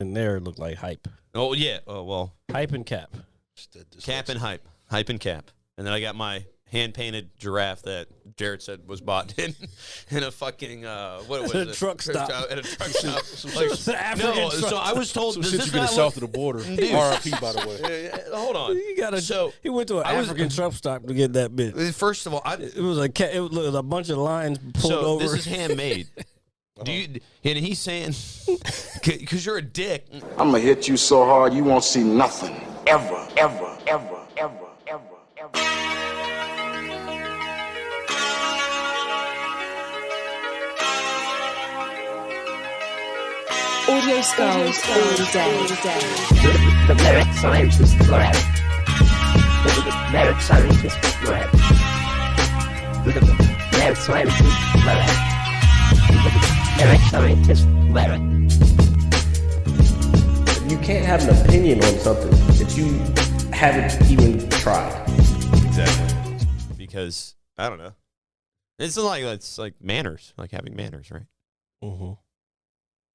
And there looked like hype. Oh, yeah. Oh, well. Hype and cap. Cap and hype. Hype and cap. And then I got my hand-painted giraffe that Jared said was bought in a fucking, what was it? At a truck stop. At a truck stop. No, so I was told, some does shit this you get not south look... of the border. Dude. R.I.P. by the way. Hold on. He went to an African truck stop to get that bit. First of all, It was a bunch of lines pulled over. This is handmade. Do you? And he's saying, because you're a dick. I'm gonna hit you so hard you won't see nothing. Ever, ever, ever, ever, ever, ever. Audio skulls all day. The merit scientist lab. The merit scientist lab. The merit scientist lab. Merit scientist lab. You can't have an opinion on something that you haven't even tried. Exactly. Because I don't know. It's like manners, like having manners, right? Mm-hmm.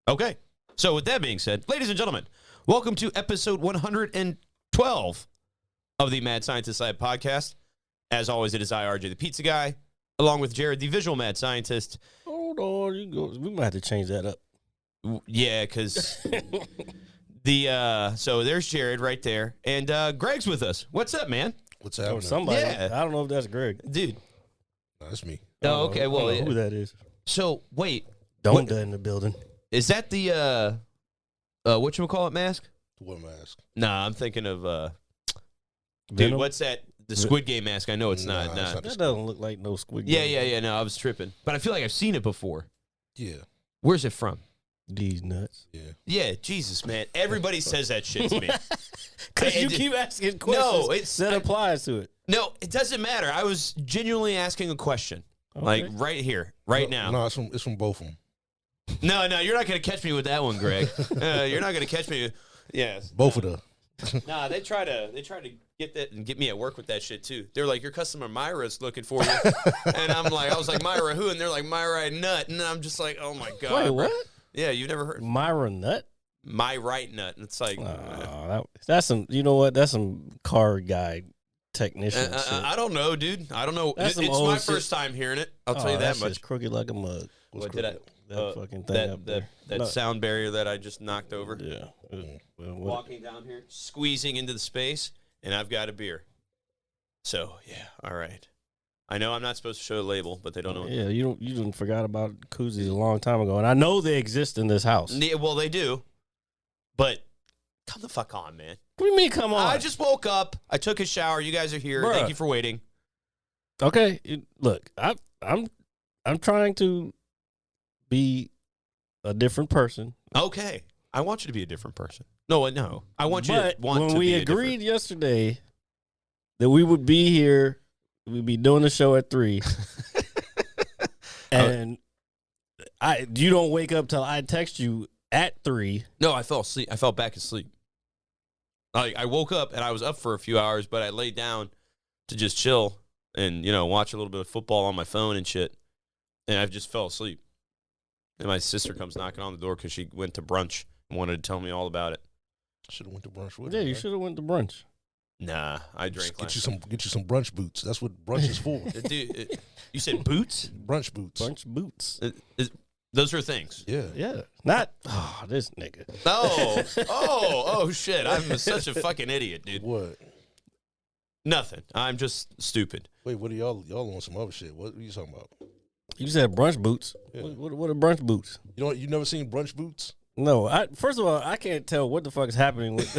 Okay. So with that being said, ladies and gentlemen, welcome to episode 112 of the Mad Scientist Lab podcast. As always, it is I, RJ, the pizza guy, along with Jared, the visual mad scientist. Hold on, we might have to change that up. Yeah, because so there's Jared right there, and Greg's with us. What's up, man? What's happening? Somebody. Yeah. I don't know if that's Greg. Dude. No, that's me. Oh, okay. Well, I don't know who that is. So wait, Donda in the building. is that the whatchamacallit mask? What mask? Nah, I'm thinking of dude. Venom? What's that? The Squid Game mask. I know it's Nah, not. it's Nah. not. That doesn't look like no Squid Yeah, Game. No, I was tripping, but I feel like I've seen it before. Yeah. Where's it from? These nuts. Yeah. Yeah, Jesus, man. Everybody says that shit to me. Because you It- keep asking questions. No, it's that applies to it. No, it doesn't matter. I was genuinely asking a question, like right here, right now. No, it's from both of them. No, you're not gonna catch me with that one, Greg. You're not gonna catch me. Yes, Both of them. Nah, they try to get that and get me at work with that shit too. They're like, your customer Myra's looking for you, and I was like, Myra who? And they're like, Myra Nut, and I'm just like, oh my god. Wait, what? Yeah, you never heard Myra Nut? My Right Nut? And it's like, That's some. You know what? That's some car guy technician shit. I don't know, dude. I don't know. That's It's some old my shit. first time hearing it. I'll tell you that much. Shit's crooked like a mug. What did I? That fucking thing up there. That No. sound barrier that I just knocked over. Yeah. Well, what- Walking down here, squeezing into the space, and I've got a beer. So yeah, all right. I know I'm not supposed to show a label, but they don't know. Yeah, you didn't forgot about koozies a long time ago, and I know they exist in this house. Yeah, well, they do, but come the fuck on, man. What do you mean? Come on. I just woke up. I took a shower. You guys are here. Bruh. Thank you for waiting. Okay, look, I'm trying to be a different person. Okay, I want you to be a different person. No. I want you to want when to we be a agreed yesterday that we would be here, we'd be doing the show at 3, and you don't wake up till I text you at 3. No, I fell asleep. I fell back asleep. Like I woke up and I was up for a few hours, but I laid down to just chill and watch a little bit of football on my phone and shit. And I just fell asleep. And my sister comes knocking on the door because she went to brunch and wanted to tell me all about it. Should have went to brunch with Yeah, her, you right? should have went to brunch. Nah, I drank Get last you some brunch boots. That's what brunch is for. Dude, you said boots? Brunch boots. Brunch boots. Those are things. Yeah. Yeah, not this nigga. Oh, shit. I'm such a fucking idiot, dude. What? Nothing. I'm just stupid. Wait, what are y'all on some other shit? What are you talking about? You said brunch boots. Yeah. What are brunch boots? You never seen brunch boots? No, first of all, I can't tell what the fuck is happening with,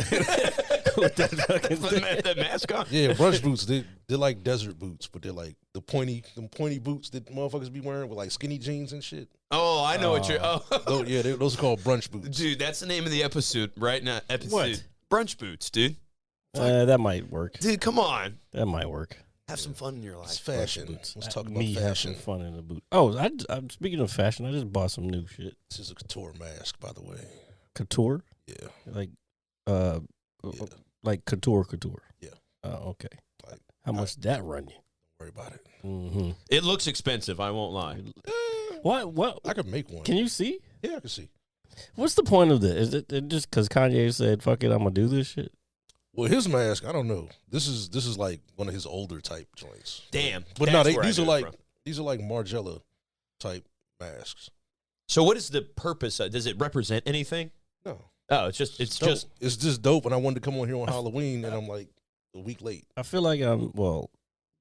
with that fucking thing. The mask on? Yeah, brunch boots. They're like desert boots, but they're like them pointy boots that motherfuckers be wearing with like skinny jeans and shit. Oh, I know what you're. Oh, Yeah, those are called brunch boots. dude, that's the name of the episode right now. What? Brunch boots, dude. That might work. Dude, come on. That might work. Have some fun in your life. It's fashion. Boots. Let's talk about Me have fashion. some fun in the boot. Oh, I'm speaking of fashion. I just bought some new shit. This is a couture mask, by the way. Couture, Yeah. like couture. Yeah. Oh, okay. Like, How much did that run you? don't worry about it. Mm-hmm. It looks expensive. I won't lie. What? I could make one. Can you see? Yeah, I can see. What's the point of this? Is it just because Kanye said, "Fuck it, I'm gonna do this shit"? Well, his mask, I don't know. This is like one of his older type joints. Damn. But no, that's where I these knew are it like from. these are like Margiela type masks. So what is the purpose? Does it represent anything? No, Oh, it's just it's just dope. And I wanted to come on here on Halloween, and I'm like a week late. I feel like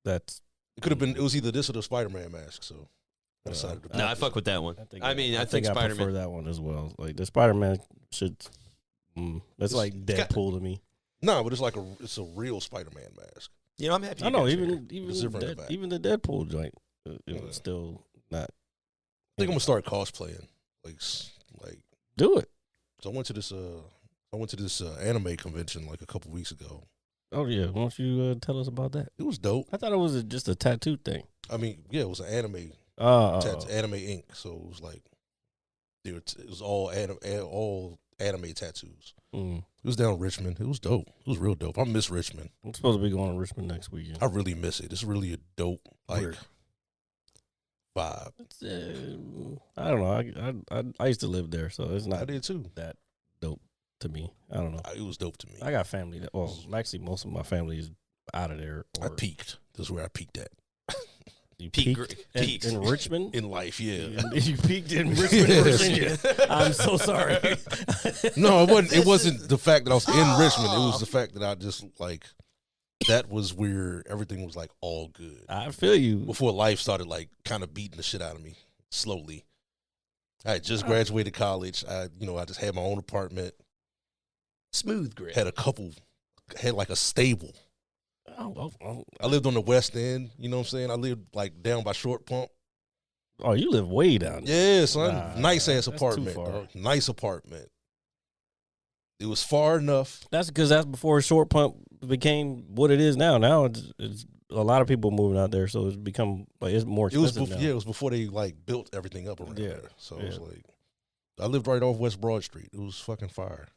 that's It could have been. It was either this or the Spider-Man mask. So I decided to. No, I fuck with that one. I think I Spider-Man. prefer that one as well. Like the Spider-Man should. That's like Deadpool to me. No, but it's a real Spider-Man mask. You know, I'm happy. I know, you guys are even here. It's different in the back. even the Deadpool joint, it was still not. I think I'm gonna start cosplaying. Like Do it. so I went to this anime convention like a couple weeks ago. Oh yeah, why don't you tell us about that? It was dope. I thought it was just a tattoo thing. I mean, yeah, it was an anime anime ink. So it was like it was all anime tattoos. Mm. It was down in Richmond. It was dope. It was real dope. I miss Richmond. I'm supposed to be going to Richmond next weekend. I really miss it. It's really a dope Word. vibe. I don't know. I used to live there, so it's I not did too. that dope to me. I don't know. It was dope to me. I got family that. Well, actually, most of my family is out of there. I peaked. This is where I peaked at You Peaked peaked in Richmond. in life. Yeah. You peaked in Richmond, Virginia. I'm so sorry. No, it wasn't. It wasn't the fact that I was in Richmond. It was the fact that I just like that was where everything was like all good I feel you. before life started like kind of beating the shit out of me slowly. I had just graduated college. I just had my own apartment. Smooth grip. Had like a stable. I lived on the West End. You know what I'm saying? I lived like down by Short Pump. Oh, you live way down there. Yeah, son. Nice ass that's too apartment. far. Dog. Nice apartment. It was far enough. That's because that's before Short Pump became what it is now. Now it's a lot of people moving out there, so it's become like it's more expensive now. It was before they like built everything up around Yeah, there. So yeah. it was like I lived right off West Broad Street. It was fucking fire.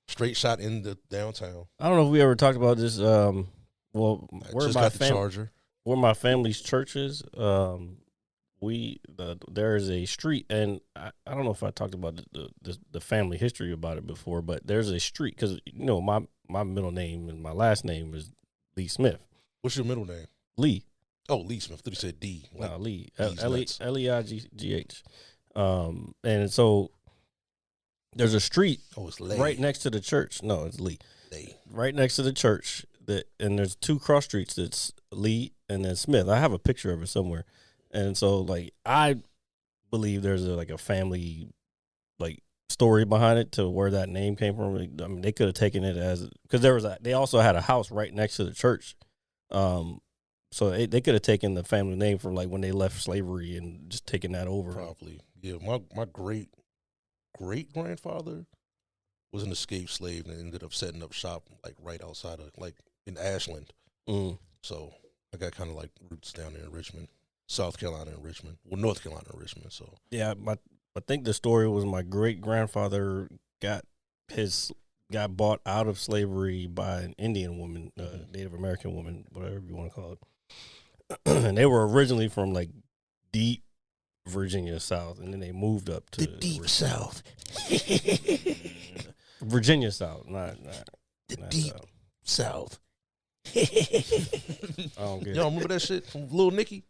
Straight shot in the downtown. I don't know if we ever talked about this. Well, I just got the charger. Where my family's church is, there is a street, and I don't know if I talked about the family history about it before, but there's a street because my middle name and my last name is Lee Smith. What's your middle name? Lee. Oh, Lee Smith. I thought you said D. No, Lee. D's nuts. Leigh. And so there's a street Oh, it's Lay. right next to the church. No, it's Lee. Lay. Right next to the church. And there's two cross streets that's Lee and then Smith. I have a picture of it somewhere. And so, like, I believe there's a family, like, story behind it to where that name came from. I mean, they could have taken it as, because they also had a house right next to the church. So they could have taken the family name from, like, when they left slavery and just taken that over. Probably. Yeah, my great grandfather was an escaped slave and ended up setting up shop, like, right outside of, like, in Ashland. Mm. So I got kind of like roots down there in Richmond, South Carolina and Richmond. Well, North Carolina and Richmond. So Yeah, I think the story was my great grandfather got bought out of slavery by an Indian woman, Native American woman, whatever you want to call it. And they were originally from like deep Virginia South, and then they moved up to the deep South. Virginia South, not deep South. South. I don't get Y'all it. remember that shit from Little Nicky?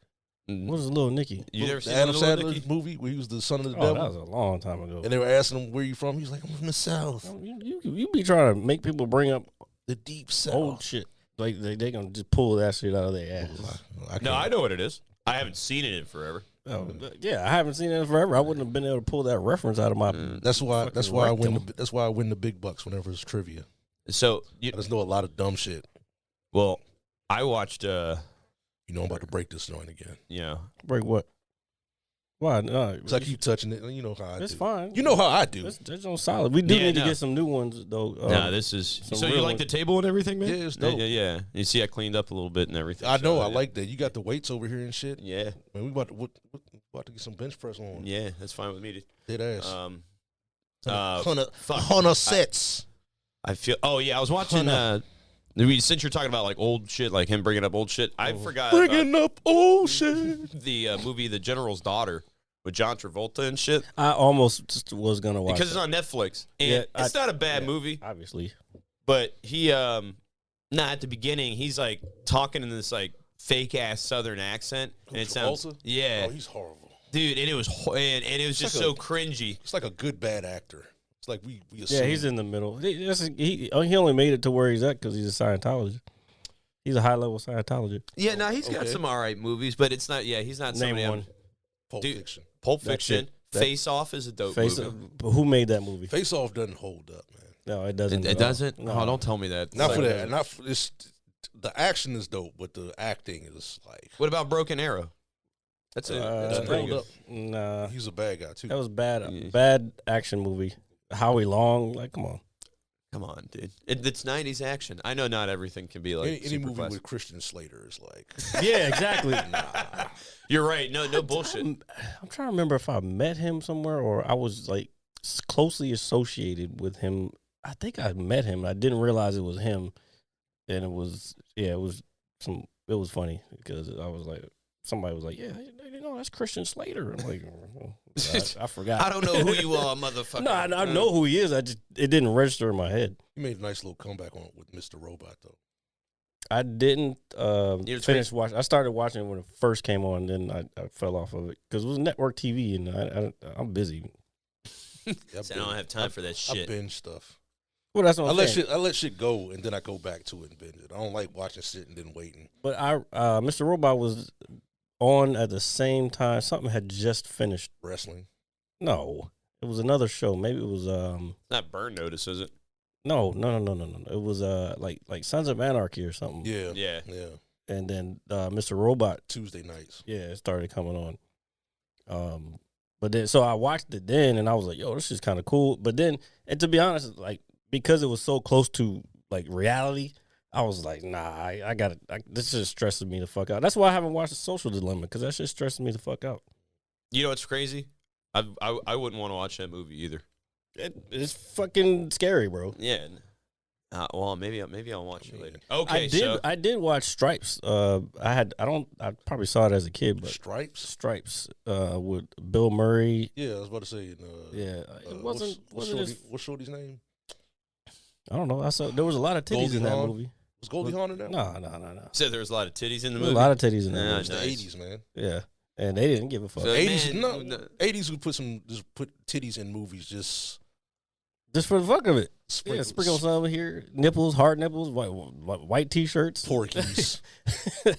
What is Little Nicky? You never The seen Adam Little Sandler Nicky? movie where he was the son of the Oh, that devil? was a long time ago. And they were asking him, where you from? He was like, I'm from the South. You be trying to make people bring up The deep South. old shit. Like they gonna just pull that shit out of their ass. No, I know what it is. I haven't seen it in forever. Oh, yeah, I haven't seen it in forever. I wouldn't have been able to pull that reference out of my. That's why I win. rectum. That's why I win the big bucks whenever it's trivia. So, I just know a lot of dumb shit. well, I watched, You know, I'm about to break this joint again. Break what? Why? No, So I keep touching it. You know how I do. it's fine. You know how I do. That's on solid. We do Yeah, need no. to get some new ones though. no, this is. some So you real like the ones. table and everything, man? Yeah, it's dope. Yeah. You see, I cleaned up a little bit and everything. I know. so, I yeah. like that. You got the weights over here and shit. Yeah, Man, we about to get some bench press on. yeah, that's fine with me. Dead ass. Fuck. 100 sets. I feel. Oh yeah, I was watching. Since you're talking about like old shit, like him bringing up old shit, I forgot Bringing up old shit. the movie The General's Daughter with John Travolta and shit. I almost just was gonna watch Because it's that. on Netflix. And Yeah, it's not a bad movie, obviously. but he at the beginning, he's like talking in this like fake ass Southern accent. And it sounds Oh, he's horrible. Dude, and it was just like so cringy. It's like a good bad actor. It's like we assume. Yeah, he's in the middle. He only made it to where he's at because he's a Scientologist. He's a high level Scientologist. Yeah, no, he's got some all right movies, but it's not. Yeah, he's not Name somebody. one. Pulp Fiction. Pulp Fiction. That- Face Off is a dope movie. Who made that movie? Face Off doesn't hold up, man. No, it doesn't. It doesn't. No. Oh, don't tell me that. Not It's for like- that. Not for this. The action is dope, but the acting is like. What about Broken Arrow? That's it. That's pretty good. Nah, He's a bad guy too. that was bad. Yeah. Bad action movie. Howie Long, like, come on. Come on, dude. It's 90s action. I know not everything can be like any super movie classic. with Christian Slater is like. Yeah, exactly. You're right. No bullshit. I'm trying to remember if I met him somewhere or I was like closely associated with him. I think I met him. I didn't realize it was him, and it was funny because I was like, somebody was like, yeah, you know, that's Christian Slater. I'm like, oh, I forgot. I don't know who you are, motherfucker. No, I know who he is. It didn't register in my head. He made a nice little comeback on with Mr. Robot though. I didn't was finish watching. I started watching it when it first came on, then I fell off of it because it was network TV, and I'm busy. Yeah, So I don't have time for that I shit. binge stuff. Well, that's what I I'm let saying. shit go, and then I go back to it and binge it. I don't like watching shit and then waiting. But Mr. Robot was on at the same time. Something had just finished. Wrestling. No, it was another show. Maybe it was Not Burn Notice, is it? no. It was like Sons of Anarchy or something. Yeah. Yeah. Yeah. And then Mr. Robot, Tuesday nights. yeah, it started coming on. But then so I watched it then, and I was like, yo, this is kind of cool. But then, and to be honest, like because it was so close to like reality, I was like, nah, I got it. This just stresses me the fuck out. That's why I haven't watched The Social Dilemma because that shit stresses me the fuck out. You know what's crazy? I wouldn't want to watch that movie either. It's fucking scary, bro. Yeah. Well, maybe I'll watch it later. Okay, I did watch Stripes. I probably saw it as a kid, but Stripes. with Bill Murray. Yeah, I was about to say. Yeah, it wasn't. What's Shorty's name? I don't know. I saw there was a lot of titties Goldie in that Hawn? movie. Was Goldie Hawn in that? No. said there was a lot of titties in the There was movie. a lot of titties in that Yeah, movie. It's the nice. 80s, man. Yeah, and they didn't give a fuck. So- 80s, man, no. 80s would put titties in movies just Just for the fuck of it. sprinkle, Yeah, sprinkle some here, nipples, hard nipples, white t-shirts. porkies,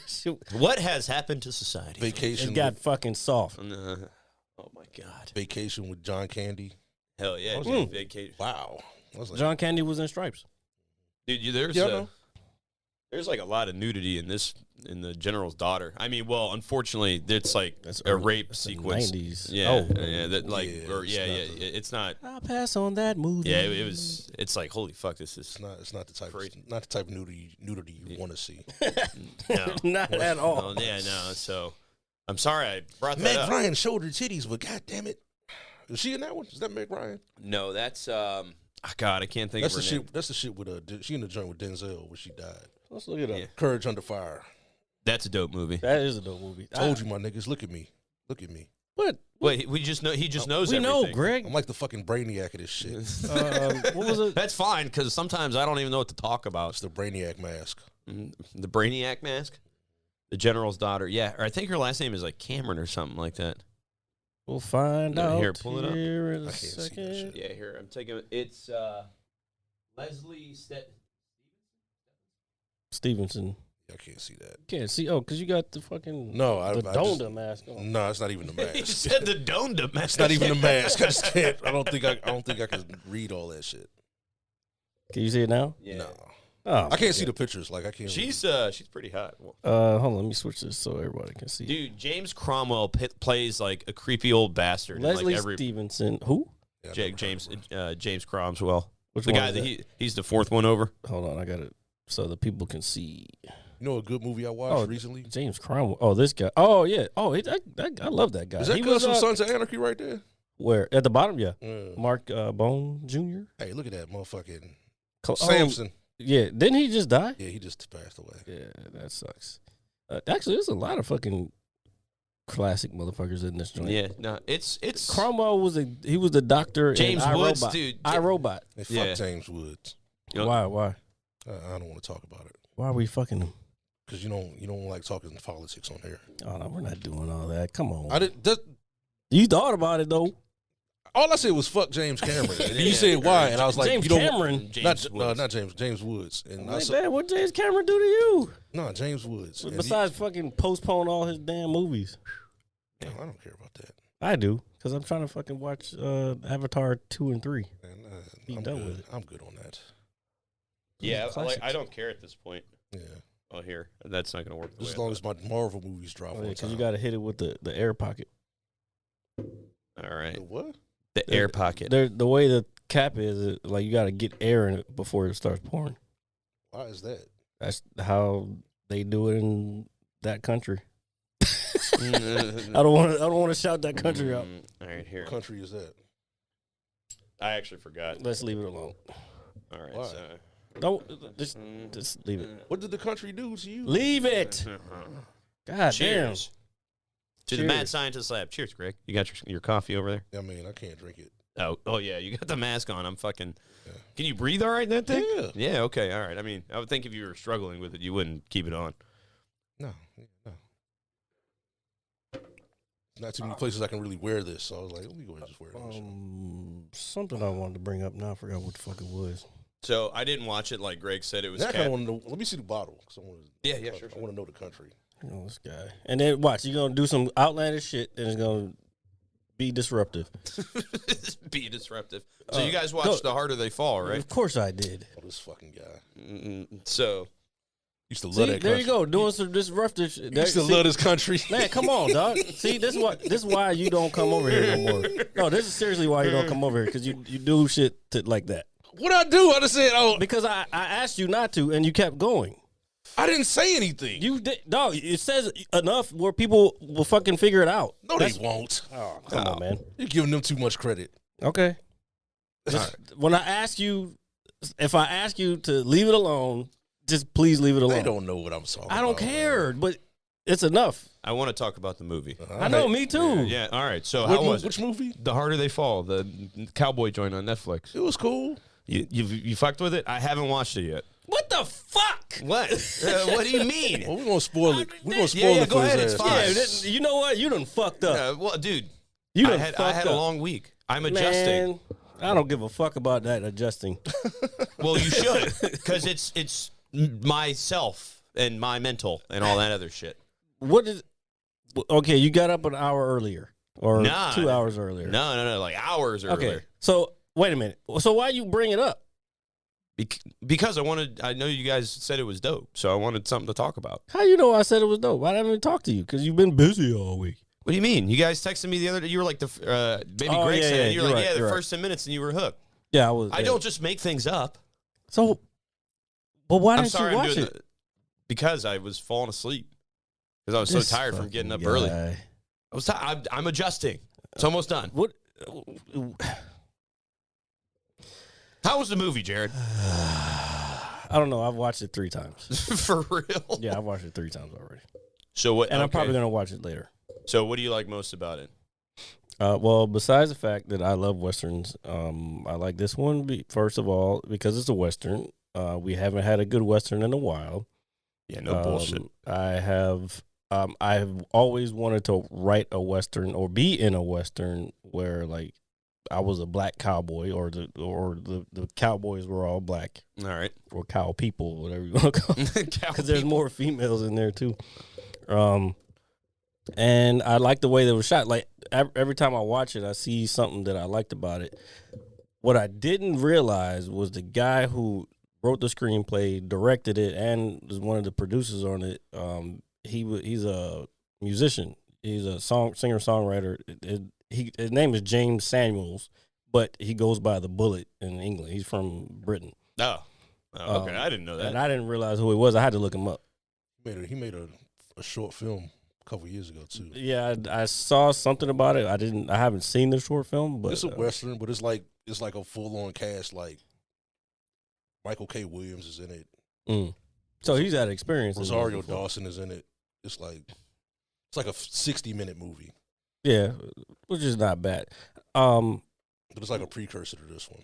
Shoot, What has happened to society? vacation. it got fucking soft. Oh my god. Vacation with John Candy. Hell yeah. Mm. Vacation. Wow. I was like, John Candy was in Stripes. Dude, there's Yeah, I know. there's like a lot of nudity in the General's Daughter. I mean, well, unfortunately, it's like That's a early- rape that's the sequence. 90s. Yeah, Oh. yeah, that like, Yeah, or it's yeah, not yeah. the- It's not. I'll pass on that movie. Yeah, it was. It's like, holy fuck, this is it's not the type Crazy. not the type of nudity you want to see. no, Not at all. Oh, yeah, no. So, I'm sorry I brought that Meg up. Ryan showed her titties, but god damn it, is she in that one? Is that Meg Ryan? No, that's God, I can't think That's of the her name. shit. That's the shit with she in the joint with Denzel when she died. Let's look it up. Yeah. Courage Under Fire. That's a dope movie. That is a dope movie. Told you, my niggas. Look at me. Look at me. What? Wait, we just know he just knows We everything. know, Greg. I'm like the fucking brainiac of this shit. It's What was it? That's fine because sometimes I don't even know what to talk about. the brainiac mask. The Brainiac mask, the General's Daughter. Yeah, or I think her last name is like Cameron or something like that. We'll find No, out here, pull it up. here in I a can't see that second. shit. Yeah, here I'm taking it. It's Leslie Stevenson. I can't see that. Can't see. Oh, because you got the fucking No, I the just- Donda mask on. No, it's not even the He mask. said the Donda mask. It's not even the mask. I just can't. I don't think I can read all that shit. Can you see it now? Yeah. No, Oh, I can't see the pictures. Like I can't. She's pretty hot. Well, Hold on, let me switch this so everybody can see. dude, James Cromwell plays like a creepy old bastard. in, Leslie like every Stevenson. Who? Yeah, I've never James heard of her. James Cromwell. Which The one guy is that he's the fourth one over. Hold on, I got it so the people can see. You know a good movie I watched recently? James Cromwell. Oh, this guy. Oh, yeah. Oh, I love that guy. Is that He because was, from Sons of Anarchy right there? where at the bottom? Yeah, Yeah. Mark Bone Jr. Hey, look at that motherfucking Oh, Samson. yeah, didn't he just die? Yeah, he just passed away. Yeah, that sucks. Actually, there's a lot of fucking classic motherfuckers in this joint. Yeah, no, it's Cromwell was the doctor. James in Woods, iRobot. dude. iRobot. Hey, fuck Yeah. James Woods. Yep. Why? I don't want to talk about it Why are we fucking him? because you don't like talking politics on here. Oh no, we're not doing all that. Come on. I did. You thought about it though. All I said was fuck James Cameron. And you said why, and I was like, James you don't. Cameron. Not James Woods. And I Like said, that, what James Cameron do to you? no, James Woods. And Besides fucking postpone all his damn movies. no, I don't care about that. I do, because I'm trying to fucking watch Avatar 2 and 3. Man, Be I'm done good. with it. I'm good on that. yeah. Classics. I don't care at this point. Yeah, Oh, here, that's not gonna work. just as long as my Marvel movies drop on Because time. you got to hit it with the air pocket. All right, The what? the air pocket. The way the cap is, like you got to get air in it before it starts pouring. Why is that? That's how they do it in that country. I Mm, don't want to shout that country out. All right, here. What country is that? I actually forgot. Let's leave it alone. All right, Why? so Don't just leave it. What did the country do to you? Leave it. God cheers to the Cheers. Mad Scientist Lab. Cheers, Greg. You got your coffee over there? I mean, I can't drink it. Oh yeah, you got the mask on. I'm fucking. Yeah. Can you breathe all right in that thing? Yeah. Yeah. Okay. All right. I mean, I would think if you were struggling with it, you wouldn't keep it on. No. Not too many places I can really wear this, so I was like, let me go ahead and just wear this. Something I wanted to bring up now. I forgot what the fuck it was. So I didn't watch it like Greg said. It was. Now I kind cat- of want to know. Let me see the bottle. 'Cause I wanna, Yeah, sure. I want to know the country. You know, this guy. And then watch, you're gonna do some outlandish shit and it's gonna be disruptive. Be disruptive. So you guys watched The Harder They Fall, right? Of course I did. Oh, this fucking guy. So Used to love See, that there country. you go, doing some disruptive shit. Used to love this country. Man, come on, dog. See, this is why you don't come over here no more. No, this is seriously why you don't come over here, because you do shit like that. What I do? I just said, oh, Because I asked you not to, and you kept going. I didn't say anything. You did, dog. It says enough where people will fucking figure it out. No, they won't. Oh, come on, man. You're giving them too much credit. Okay. When I ask you, if I ask you to leave it alone, just please leave it alone. They don't know what I'm talking about. I don't care, but it's enough. I want to talk about the movie. I know, me too. Yeah. All right. So how was Which it? movie? The Harder They Fall, the cowboy joint on Netflix. It was cool. You fucked with it? I haven't watched it yet. What the fuck? What? What do you mean? Well, we're gonna spoil it. We're gonna spoil yeah, it go for his ahead, it's ass. fine. Yeah, you know what? You done fucked up. Well, dude, You I done had fucked a up. long week. I'm adjusting. Man, I don't give a fuck about that adjusting. Well, you should, because it's myself and my mental and all that other shit. What is? Okay, you got up an hour earlier or Nah. 2 hours earlier. No, like hours earlier. Okay, so wait a minute. So why you bring it up? Because I know you guys said it was dope, so I wanted something to talk about. How you know I said it was dope? I haven't even talked to you because you've been busy all week. What do you mean? You guys texted me the other day. You were like baby Oh, Greg yeah, said. yeah, You were you're like, right, the you're first 10 minutes, and you were hooked. Yeah, I was. I don't just make things up. So, but why I'm didn't sorry, you I'm watch doing it? because I was falling asleep because I was This so tired from getting up fucking early. guy. I was. I'm adjusting. It's almost done. What? How was the movie, Jared? I don't know. I've watched it 3 times. For real? Yeah, I've watched it 3 times already, So what? and I'm okay. probably gonna watch it later. So what do you like most about it? Well, besides the fact that I love westerns, I like this one. First of all, because it's a western. We haven't had a good western in a while. Yeah, no bullshit. I have always wanted to write a western or be in a western where like I was a black cowboy or the cowboys were all black All right. or cow people, whatever you want to call it, because there's more females in there too. And I like the way they were shot. Like every time I watch it, I see something that I liked about it. What I didn't realize was the guy who wrote the screenplay, directed it, and was one of the producers on it. He's a musician. He's a singer songwriter. His name is James Samuels, but he goes by the Bullet in England. He's from Britain. Oh, okay. I didn't know that. And I didn't realize who he was. I had to look him up. He made a short film a couple years ago too. Yeah, I saw something about it. I haven't seen the short film, but It's a western, but it's like a full on cast. Like Michael K. Williams is in it. So he's had experience. in Rosario this before. Dawson is in it. It's like It's like a 60-minute movie, Yeah, which is not bad. but it's like a precursor to this one.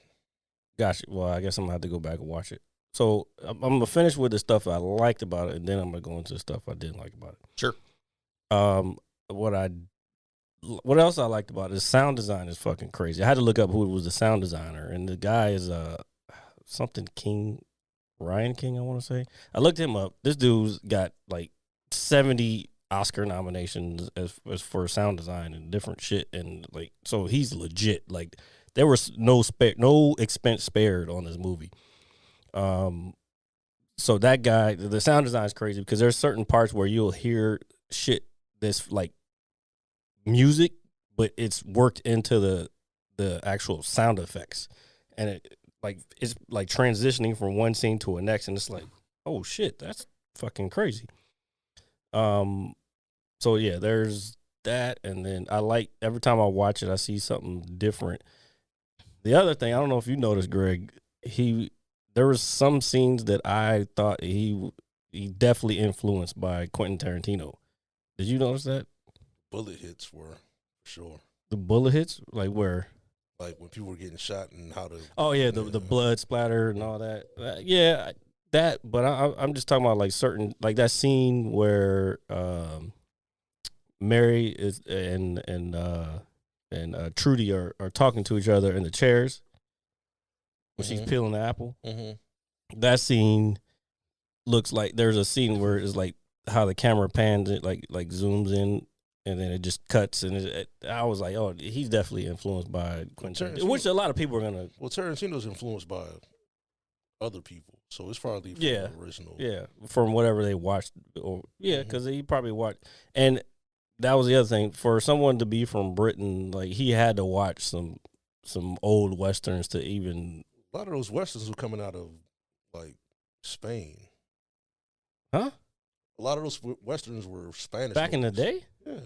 Gotcha. Well, I guess I'm gonna have to go back and watch it. So I'm gonna finish with the stuff I liked about it, and then I'm gonna go into the stuff I didn't like about it. Sure. What else I liked about it is sound design is fucking crazy. I had to look up who was the sound designer, and the guy is something King, Ryan King, I want to say. I looked him up. This dude's got like 70 Oscar nominations as for sound design and different shit, and like so he's legit. Like there was no expense spared on this movie. So that guy, the sound design is crazy because there's certain parts where you'll hear shit that's like music, but it's worked into the actual sound effects, and it's like transitioning from one scene to the next, and it's like, oh shit, that's fucking crazy. So yeah, there's that, and then I like every time I watch it, I see something different. The other thing, I don't know if you noticed, Greg, there was some scenes that I thought he definitely influenced by Quentin Tarantino. Did you notice that? Bullet hits were for sure. The bullet hits, like where? Like when people were getting shot and how to. Oh yeah, the blood splatter and all that. Yeah, that. But I'm just talking about like certain, like that scene where Mary is and Trudy are talking to each other in the chairs when she's peeling the apple. Mm-hmm. That scene looks like there's a scene where it's like how the camera pans it, like zooms in, and then it just cuts. And I was like, oh, he's definitely influenced by Quentin Tarantino, which a lot of people are gonna. Well, Tarantino's influenced by other people, so it's probably from the original. Yeah, from whatever they watched, or because he probably watched. And that was the other thing for someone to be from Britain, like he had to watch some old westerns to even. A lot of those westerns were coming out of like Spain. Huh? A lot of those westerns were Spanish. Back in the day? Yeah.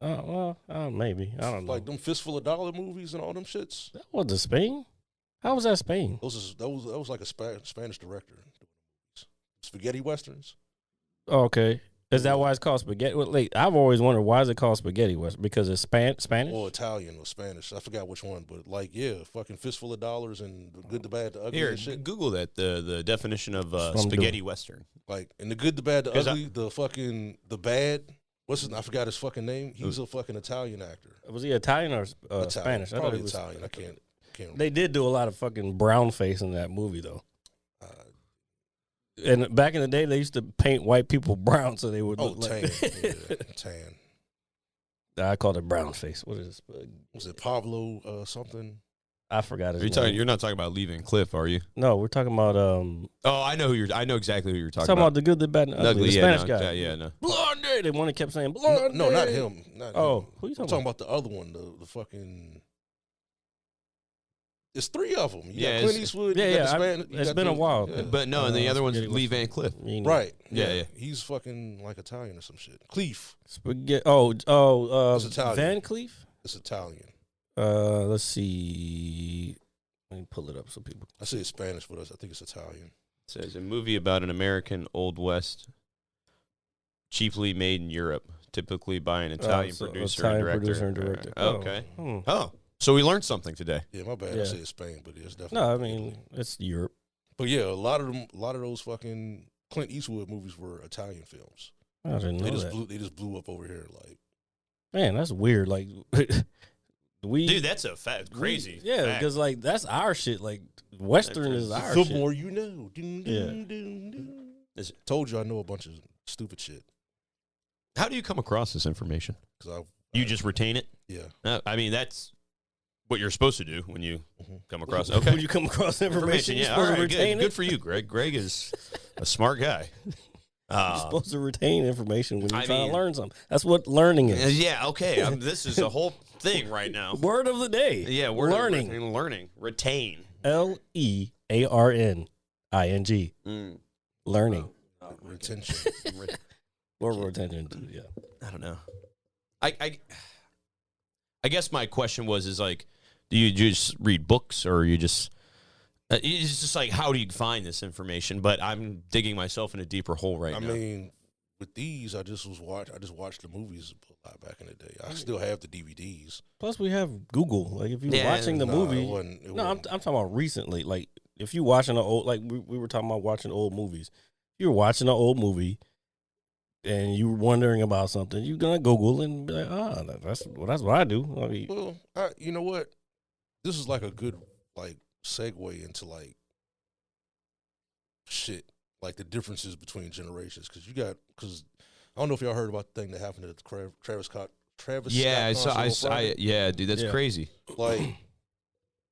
Oh, well, maybe. I don't know. Like them Fistful of Dollar movies and all them shits. That wasn't Spain? How was that Spain? That was like a Spanish director. Spaghetti westerns. Oh, okay. Is that why it's called spaghetti? Wait, I've always wondered why is it called spaghetti western? Because it's Spanish? Or Italian or Spanish. I forgot which one, but like fucking Fistful of Dollars and The Good, the Bad, the Ugly. Here, and shit. Google that the definition of spaghetti western. Like in The Good, the Bad, the Ugly, the bad. I forgot his fucking name. He was a fucking Italian actor. Was he Italian or Italian. Spanish? Probably I thought he was Italian. I can't remember. They did do a lot of fucking brown face in that movie though. And back in the day, they used to paint white people brown so they would look like tan. I called it brown face. What is this? Was it Pablo something? I forgot his name. You're not talking about Leaving Cliff, are you? No, we're talking about Oh, I know exactly who you're talking about. The Good, the Bad, and the Ugly. The Spanish guy. Yeah, no. Blondie. They one that kept saying Blondie. No, not him. Not him. Who you I'm talking about the other one. The fucking. There's three of them. You got Clint Eastwood. It's been a while. Yeah. But no, and the other one's Lee Van Cleef. Right. Yeah. He's fucking like Italian or some shit. Cleef. Spaghetti. It's Italian. Van Cleef? It's Italian. Let's see. Let me pull it up so people. I say it's Spanish, but I think it's Italian. It says a movie about an American Old West, chiefly made in Europe, typically by an Italian producer and director. Okay. Oh. So we learned something today. Yeah, my bad. I say it's Spain, but it's definitely. No, I mean it's Europe. But yeah, a lot of those fucking Clint Eastwood movies were Italian films. I didn't know that. They just blew up over here. Like, man, that's weird. Like, dude, that's a fact. Crazy. Yeah, because like that's our shit. Like, Western is our shit. The more you know. Told you I know a bunch of stupid shit. How do you come across this information? Because you just retain it. Yeah. I mean that's what you're supposed to do when you come across. Okay. When you come across information, yeah. All right, good for you, Greg. Greg is a smart guy. You're supposed to retain information when you're trying to learn something. That's what learning is. Yeah. Okay. this is a whole thing right now. Word of the day. Yeah. Learning. Retain. LEARNING. Learning. Retention. Or retention. Yeah. I don't know. I guess my question is like, do you just read books or you just? It's just like, how do you find this information? But I'm digging myself in a deeper hole right now. I mean, with these, I just watched the movies a lot back in the day. I still have the DVDs. Plus, we have Google. Like, if you're Yeah, watching the movie, it no, I'm wasn't. talking about recently. Like, if you're watching an old, like we were talking about watching old movies. If you're watching an old movie and you're wondering about something, you're gonna Google and be like, that's what I do. I mean, Well, you know what? This is like a good like segue into like shit, like the differences between generations. Because I don't know if y'all heard about the thing that happened at the Travis Scott. Yeah, Scott concert on Friday. yeah, dude, that's Yeah. crazy. Like,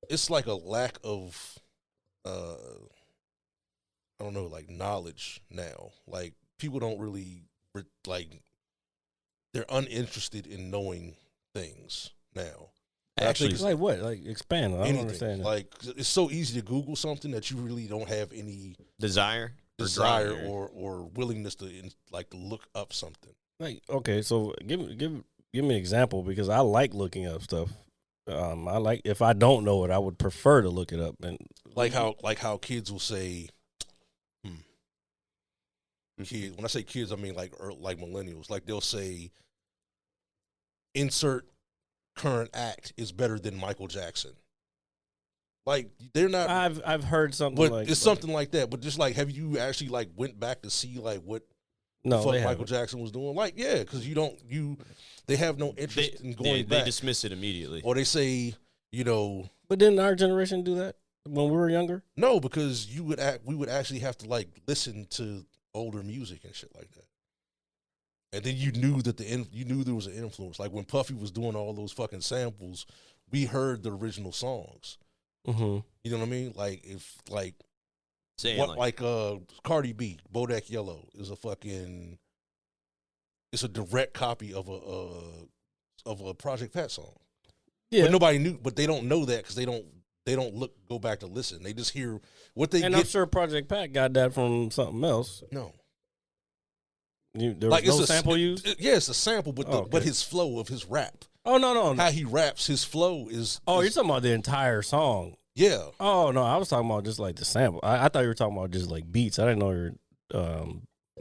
it's like a lack of, I don't know, like knowledge now. Like, people don't really like, they're uninterested in knowing things now. And I think Actually, it's like what? Like expand. I don't anything. understand. That. Like, it's so easy to Google something that you really don't have any desire desire drive. or willingness to to look up something. Like, okay, so give me an example, because I like looking up stuff. I like, if I don't know it, I would prefer to look it up. And Like how kids will say, Kids. When I say kids, I mean like millennials. Like, they'll say, insert current act is better than Michael Jackson. Like, they're not. I've heard something But like it's something like that. But just like, have you actually like went back to see like what no, the fuck they Michael haven't. Jackson was doing? Like, yeah, because they have no interest in going They back. dismiss it immediately. Or they say, But didn't our generation do that when we were younger? no, because we would actually have to like listen to older music and shit like that. And then you knew that you knew there was an influence. Like, when Puffy was doing all those fucking samples, we heard the original songs. Mm-hmm. You know what I mean? Like, if like Saying what like Cardi B, Bodak Yellow is it's a direct copy of a Project Pat song. Yeah, But nobody knew, but they don't know that because they don't go back to listen. They just hear what they and get. I'm sure Project Pat got that from something else. No. There was no sample used? Yeah, it's a sample, but Oh, okay. but his flow of his rap, Oh, no. how he raps, his flow is. Oh, you're is, talking about the entire song. yeah. Oh, no, I was talking about just like the sample. I thought you were talking about just like beats. I didn't know you were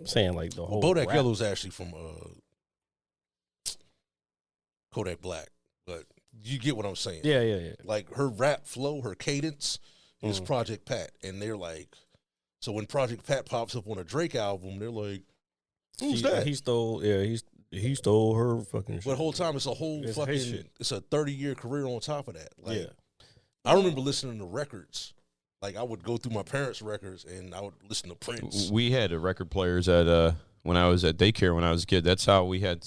saying like the whole Bodak rap. Yellow's actually from Kodak Black, but you get what I'm saying. Yeah. Like, her rap flow, her cadence is Mhm. Project Pat, and they're like, so when Project Pat pops up on a Drake album, they're like, who's that? He stole her fucking shit. But the whole time, it's a whole It's his fucking, shit. it's a 30-year career on top of that. Like, Yeah. I remember listening to records. Like, I would go through my parents' records and I would listen to Prince. We had record players at when I was at daycare when I was a kid. That's how we had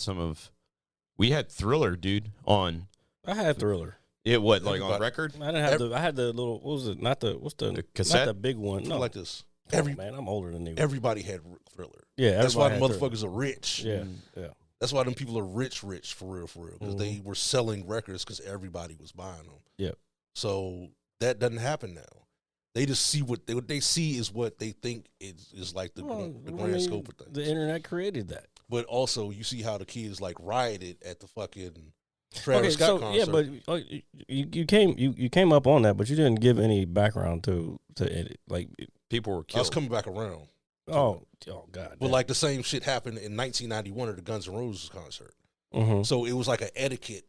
we had Thriller, dude, on I had Thriller. it. What, like on Everybody- record? I didn't have I had the little. What was it? Not the. What's the cassette? Not the big one. No, Like this. Come on, man, I'm older than you. Everybody had Thriller. Yeah, That's why the everybody had motherfuckers are rich. Yeah. That's why them people are rich for real. Because they were selling records because everybody was buying them. Yep. So that doesn't happen now. They just see what they see is what they think is like the grand scope of things. The internet created that. But also, you see how the kids like rioted at the fucking Travis Scott concert. yeah, but you came up on that, but you didn't give any background to it. Like, People were I was killed. coming back around. oh God. But like the same shit happened in 1991 at the Guns N' Roses concert. Mm-hmm. So it was like an etiquette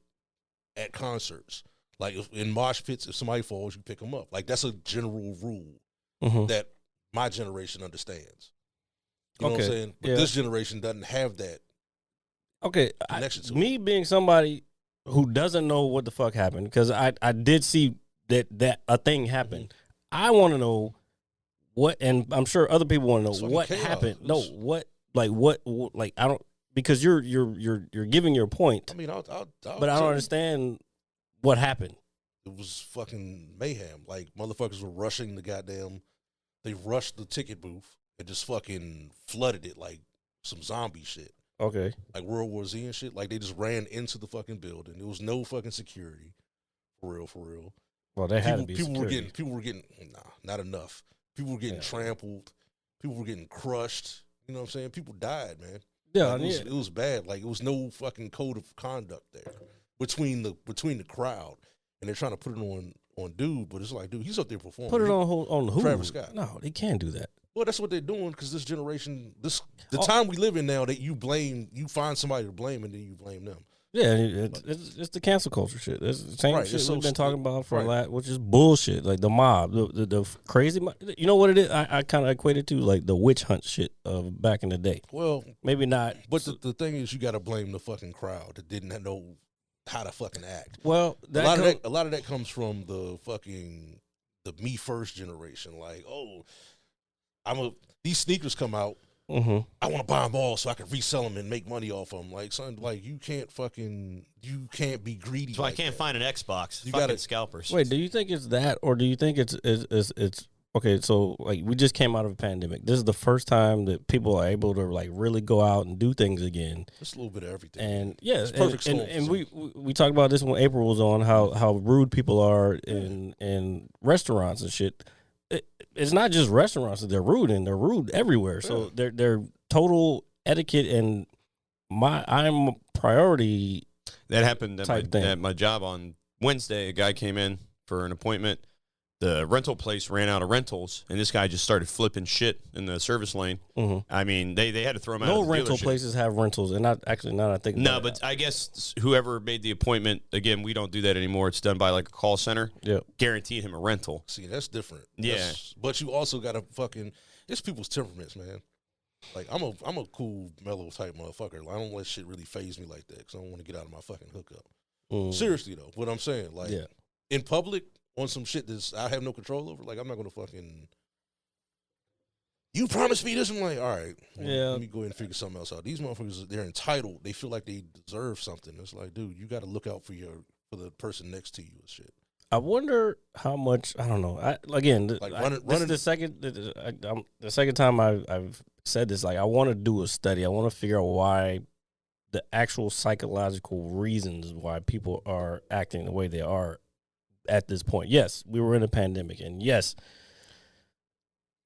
at concerts. Like, in mosh pits, if somebody falls, you pick them up. Like, that's a general rule Mm-hmm. that my generation understands. You know what I'm Okay, saying? But yeah. this generation doesn't have that. Okay, Connection to me being somebody who doesn't know what the fuck happened, because I did see that a thing happened. Mm-hmm. I want to know what, and I'm sure other people want to It's know fucking what chaos. happened. No, what I don't, because you're giving your point, I mean, I'll but I tell don't you, understand what happened. It was fucking mayhem. Like, motherfuckers were rushing the goddamn. They rushed the ticket booth and just fucking flooded it like some zombie shit. Okay, Like World War Z and shit. Like, they just ran into the fucking building. There was no fucking security. For real. well, there had to be People security. were getting not enough. People were getting trampled. People were getting crushed. You know what I'm saying? People died, man. Yeah, Like, it was bad. Like, it was no fucking code of conduct there between the crowd, and they're trying to put it on dude, but it's like, dude, he's up there performing. Put it on who? Travis Scott. No, they can't do that. Well, that's what they're doing because this generation, the time we live in now, that you find somebody to blame and then you blame them. Yeah, it's the cancel culture shit. It's the same shit we've been talking about for a lot, which is bullshit. Like the mob, the crazy mob. You know what it is? I kind of equate it to like the witch hunt shit of back in the day. Well, maybe not. But the thing is, you got to blame the fucking crowd that didn't know how to fucking act. Well, a lot of that comes from the me first generation. Like, oh, these sneakers come out. Mm-hmm. I want to buy them all so I can resell them and make money off them. Like, son, like you can't be greedy. So like I can't find an Xbox. You got scalpers. Wait, do you think it's that, or do you think it's okay? So like we just came out of a pandemic. This is the first time that people are able to like really go out and do things again. Just a little bit of everything. And yeah, it's perfect. And we talked about this when April was on how rude people are in restaurants and shit. It's not just restaurants that they're rude in; they're rude everywhere. So they're total etiquette and I'm priority. That happened at my job on Wednesday. A guy came in for an appointment. The rental place ran out of rentals, and this guy just started flipping shit in the service lane. Mm-hmm. I mean, they had to throw him out. No rental places have rentals, and not I think. No, but I guess whoever made the appointment, again, we don't do that anymore. It's done by like a call center. Yeah, guaranteed him a rental. See, that's different. Yeah, but you also got to it's people's temperaments, man. Like I'm a cool, mellow type motherfucker. Like, I don't let shit really phase me like that because I don't want to get out of my fucking hookup. Seriously though, what I'm saying, like in public. On some shit that I have no control over, like I'm not gonna fucking. You promised me this. I'm like, all right, let me go ahead and figure something else out. These motherfuckers, they're entitled. They feel like they deserve something. It's like, dude, you got to look out for the person next to you and shit. I wonder how much. I don't know. The second time I've said this. Like, I want to do a study. I want to figure out why the actual psychological reasons why people are acting the way they are. At this point, yes, we were in a pandemic, and yes,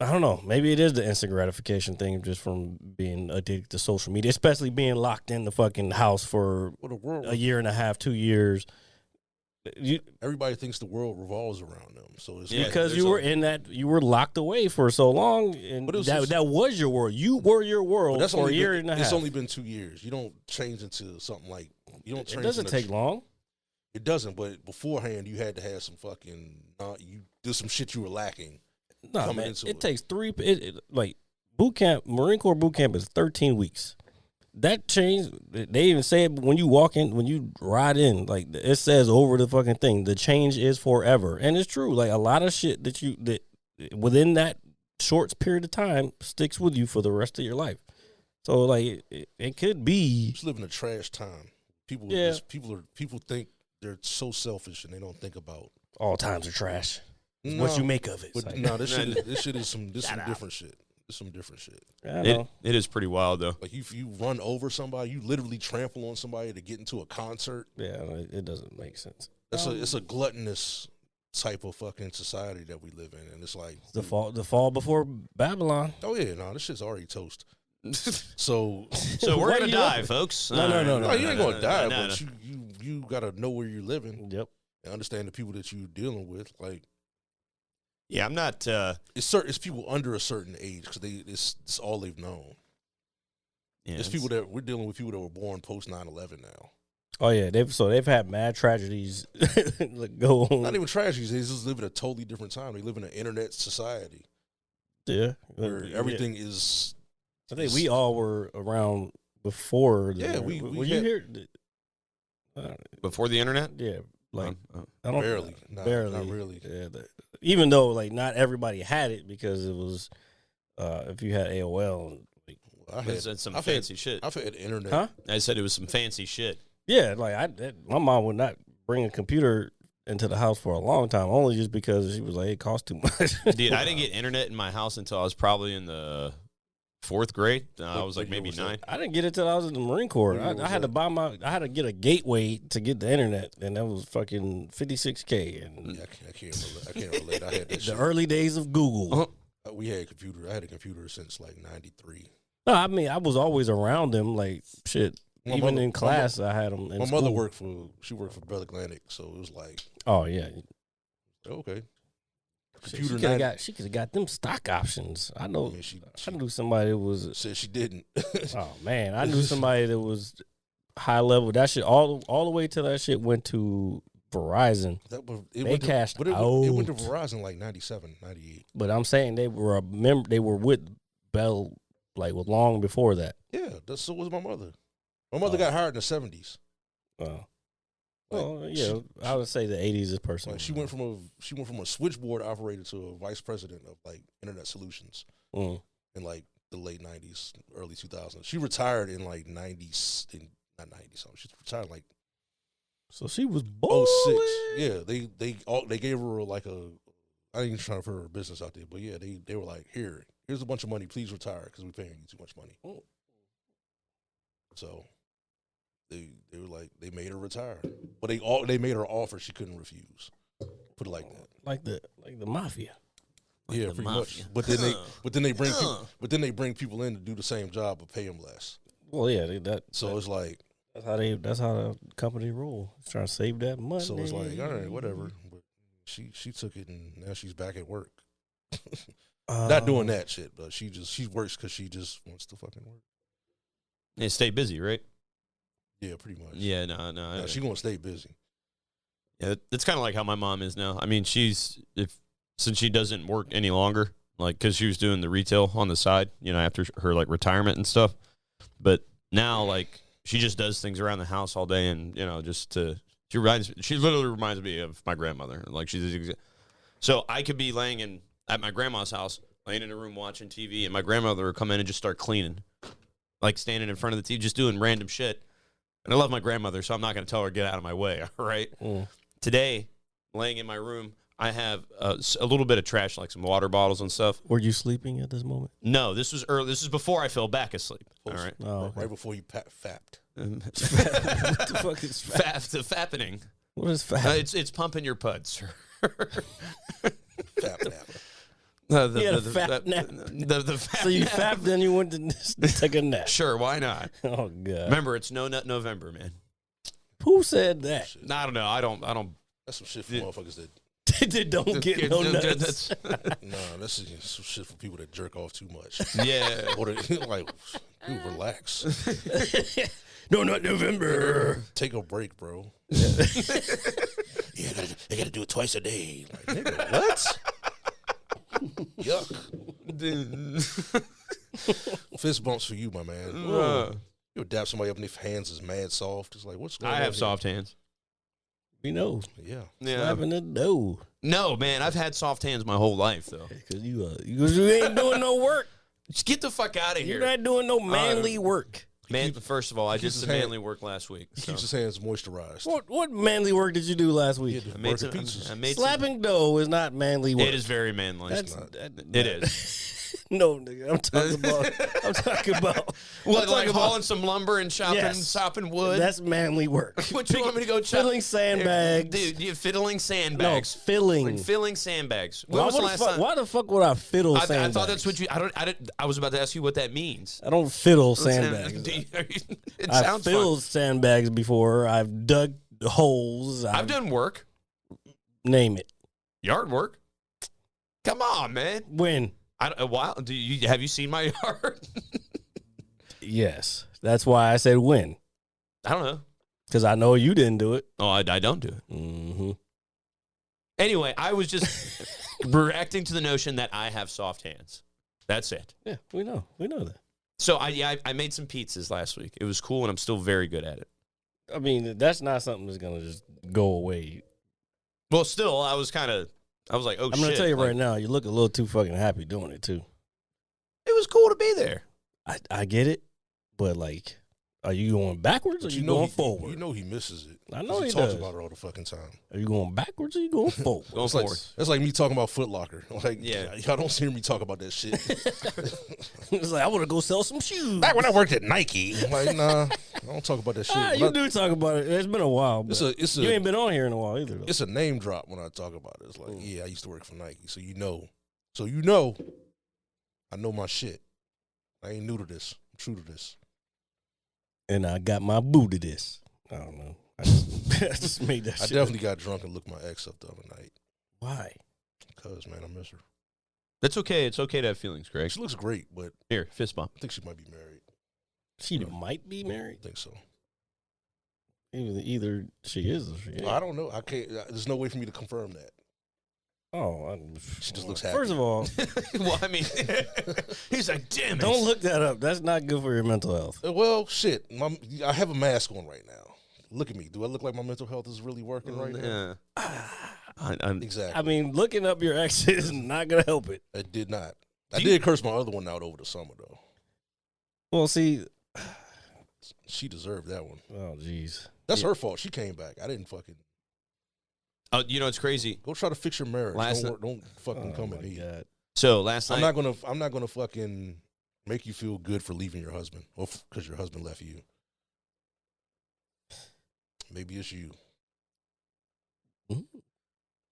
I don't know, maybe it is the instant gratification thing just from being addicted to social media, especially being locked in the fucking house for a year and a half, 2 years. Everybody thinks the world revolves around them, so it's because you were locked away for so long, and that was your world. You were your world for a year and a half. It's only been 2 years. You don't change into something like you don't. It doesn't take long. It doesn't, but beforehand you had to have some fucking. You did some shit you were lacking. No, man, it takes like boot camp. Marine Corps boot camp is 13 weeks. That changed. They even say it when you walk in, when you ride in, like it says over the fucking thing. The change is forever, and it's true. Like a lot of shit that within that short period of time sticks with you for the rest of your life. So like it could be. Just live in a trash time. People think. They're so selfish and they don't think about all times are trash. What you make of it. But like, no, this shit is some different shit. It's some different shit. It is pretty wild though. Like if you run over somebody, you literally trample on somebody to get into a concert. Yeah, it doesn't make sense. It's a gluttonous type of fucking society that we live in, and it's like the fall before Babylon. Oh yeah, no, this shit's already toast. So we're gonna die, folks. No, you ain't gonna die, but you gotta know where you're living. Yep, and understand the people that you're dealing with. Like, yeah, I'm not. It's people under a certain age because it's all they've known. Yeah, it's people that we're dealing with people that were born post 9/11 now. Oh yeah, they've had mad tragedies go on. Not even tragedies; they just live in a totally different time. They live in an internet society. Yeah, where everything is. I think we all were around before. Were you here before the internet? Yeah, like I don't barely, not really. Yeah, even though like not everybody had it because it was if you had AOL. Like, I had some fancy shit. I've had internet. Huh? I said it was some fancy shit. Yeah, like my mom would not bring a computer into the house for a long time, only just because she was like it cost too much. Dude, I didn't get internet in my house until I was probably in the 4th grade. I was like maybe 9. I didn't get it till I was in the Marine Corps. I had to I had to get a gateway to get the internet, and that was fucking $56K. And yeah, I can't relate. I had that shit. The early days of Google. We had computer. I had a computer since like '93. No, I mean I was always around them. Like shit. Even in class, I had them. My mother worked for Bell Atlantic, so it was like, oh yeah, okay. computer. She could have got them stock options. I know. I mean, she I knew somebody that was. said she didn't. Oh man, I knew somebody that was high level. That shit all the way till that shit went to Verizon. They cashed out. It went to Verizon like 97, 98. But I'm saying they were They were with Bell like long before that. Yeah, so was my mother. My mother got hired in the 70s. Well, yeah, I would say the 80s is personal. Like she went from a switchboard operator to a vice president of like internet solutions in like the late 90s, early 2000s. She retired in like 90s, not 90 something. She retired like. So she was balling. 06. Yeah, they gave her like a. I ain't even trying to put her business out there, but yeah, they were like, here's a bunch of money. Please retire because we're paying you too much money. So. They were like they made her retire, but they made her offer she couldn't refuse. Put it like that, like the mafia. Yeah, pretty much. But then they bring people in to do the same job but pay them less. Well, yeah, it's like that's how the company roll. It's trying to save that money. So it's like all right, whatever. But she took it and now she's back at work. Not doing that shit, but she works because she just wants to fucking work. And stay busy, right? Yeah, pretty much. Yeah, no. She's gonna stay busy. Yeah, it's kind of like how my mom is now. I mean, since she doesn't work any longer, like because she was doing the retail on the side, after her like retirement and stuff. But now, like, she just does things around the house all day, and she literally reminds me of my grandmother. Like so I could be laying at my grandma's house, laying in a room watching TV, and my grandmother would come in and just start cleaning, like standing in front of the TV, just doing random shit. And I love my grandmother, so I'm not going to tell her, get out of my way, all right? Today, laying in my room, I have a little bit of trash, like some water bottles and stuff. Were you sleeping at this moment? No, this was early. This is before I fell back asleep, all right? Right before you fapped. What the fuck is fap? The fappening. What is fap? It's pumping your pud, sir. Fap nap. So you fapped, then you went to take a nap. Sure, why not? Oh god! Remember, it's No Nut November, man. Who said that? I don't know. I don't. That's some shit for motherfuckers that don't get no nuts. No, this is some shit for people that jerk off too much. Yeah, or like, dude, relax. No Nut November. Take a break, bro. Yeah, they gotta do it twice a day. Like, nigga, what? Yuck. Fist bumps for you, my man. You dap somebody up and their hands is mad soft. It's like, what's going on? I have soft hands. We know. Yeah. Slapping the dough. No, man, I've had soft hands my whole life, though. Because you ain't doing no work. Just get the fuck out of here. You're not doing no manly work. Man, first of all, I did some manly work last week. He keeps his hands moisturized. What manly work did you do last week? I made some pizzas. Slapping dough is not manly work. It is very manly. It is. No, nigga. I'm talking about. What, like hauling some lumber and chopping wood? That's manly work. What you want me to go chop? Fiddling sandbags. Dude, you're fiddling sandbags. No, filling. Like filling sandbags. Why the fuck would I fiddle sandbags? I thought that's what you. I was about to ask you what that means. I don't fiddle sandbags. I've filled sandbags before. I've dug holes. I've done work. Name it. Yard work. Come on, man. When? Have you seen my yard? Yes. That's why I said when. I don't know. Because I know you didn't do it. Oh, I don't do it. Mm-hmm. Anyway, I was just reacting to the notion that I have soft hands. That's it. Yeah, we know. We know that. So I made some pizzas last week. It was cool, and I'm still very good at it. I mean, that's not something that's going to just go away. Well, still, I was like, oh, shit. I'm going to tell you right now, you look a little too fucking happy doing it, too. It was cool to be there. I get it, but, like, are you going backwards or you going forward? You know he misses it. I know he talks does. about it all the fucking time. Are you going backwards or you going forward? Going forward. That's like me talking about Foot Locker. Like, yeah, y'all don't hear me talk about that shit. It's like, I want to go sell some shoes. Back when I worked at Nike. I'm like, nah, I don't talk about that shit. You do talk about it. It's been a while. But you ain't been on here in a while either, though. It's a name drop when I talk about it. It's like, yeah, I used to work for Nike. So you know, I know my shit. I ain't new to this. I'm true to this. And I got my boo to this. I don't know. I just made that shit. I definitely got drunk and looked my ex up the other night. Why? cuz, man. I miss her. That's okay. It's okay to have feelings, Greg. She looks great, but Here, fist bump. I think she might be married. She might be married. I think so. Either she is or she ain't. I don't know. I can't. There's no way for me to confirm that. Oh, She just looks happy. First of all, Well, I mean, he's like, damn it. don't look that up. That's not good for your mental health. Well, shit. I have a mask on right now. Look at me. Do I look like my mental health is really working right now? I'm Exactly. I mean, looking up your ex is not gonna help it. I did not. I did curse my other one out over the summer though. Well, see, She deserved that one. oh jeez, That's her fault. She came back. I didn't fucking Oh, you know, it's crazy. go try to fix your marriage. Last Don't fucking come at me. God. So last night, I'm not gonna fucking make you feel good for leaving your husband or because your husband left you. Maybe it's you. Mm.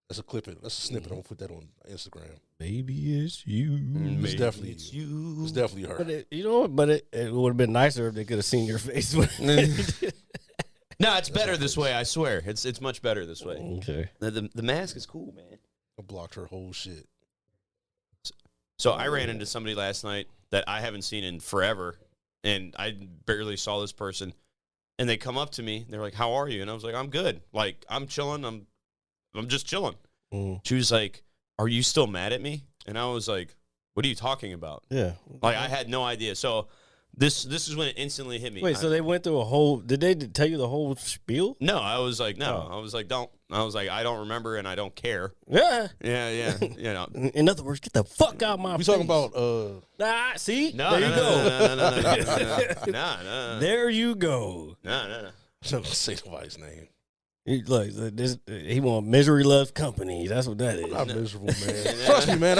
That's a clip. That's a snippet. I'm gonna put that on Instagram. Maybe it's you. It's definitely it's you. you. It's definitely her. But you know what? But it would have been nicer if they could have seen your face. No, it's better this way. I swear, it's much better this way. Okay. The mask is cool, man. I blocked her whole shit. So I ran into somebody last night that I haven't seen in forever, and I barely saw this person. And they come up to me. They're like, "How are you?" And I was like, "I'm good. Like, I'm chilling. I'm just chilling." Mm. She was like, "Are you still mad at me?" And I was like, "What are you talking about?" Yeah. Like, I had no idea. So this is when it instantly hit me. Wait, so they went through a whole? Did they tell you the whole spiel? No, I was like, no. Oh. I was like, don't. I was like, I don't remember and I don't care. Yeah. Yeah. You know. In other words, get the fuck out my We face. talking about see? No, there you go. No. There you go. No. I'm not gonna say nobody's name. He, look, this, he want misery loves company. That's what that is. I'm not miserable, man. Trust me, man.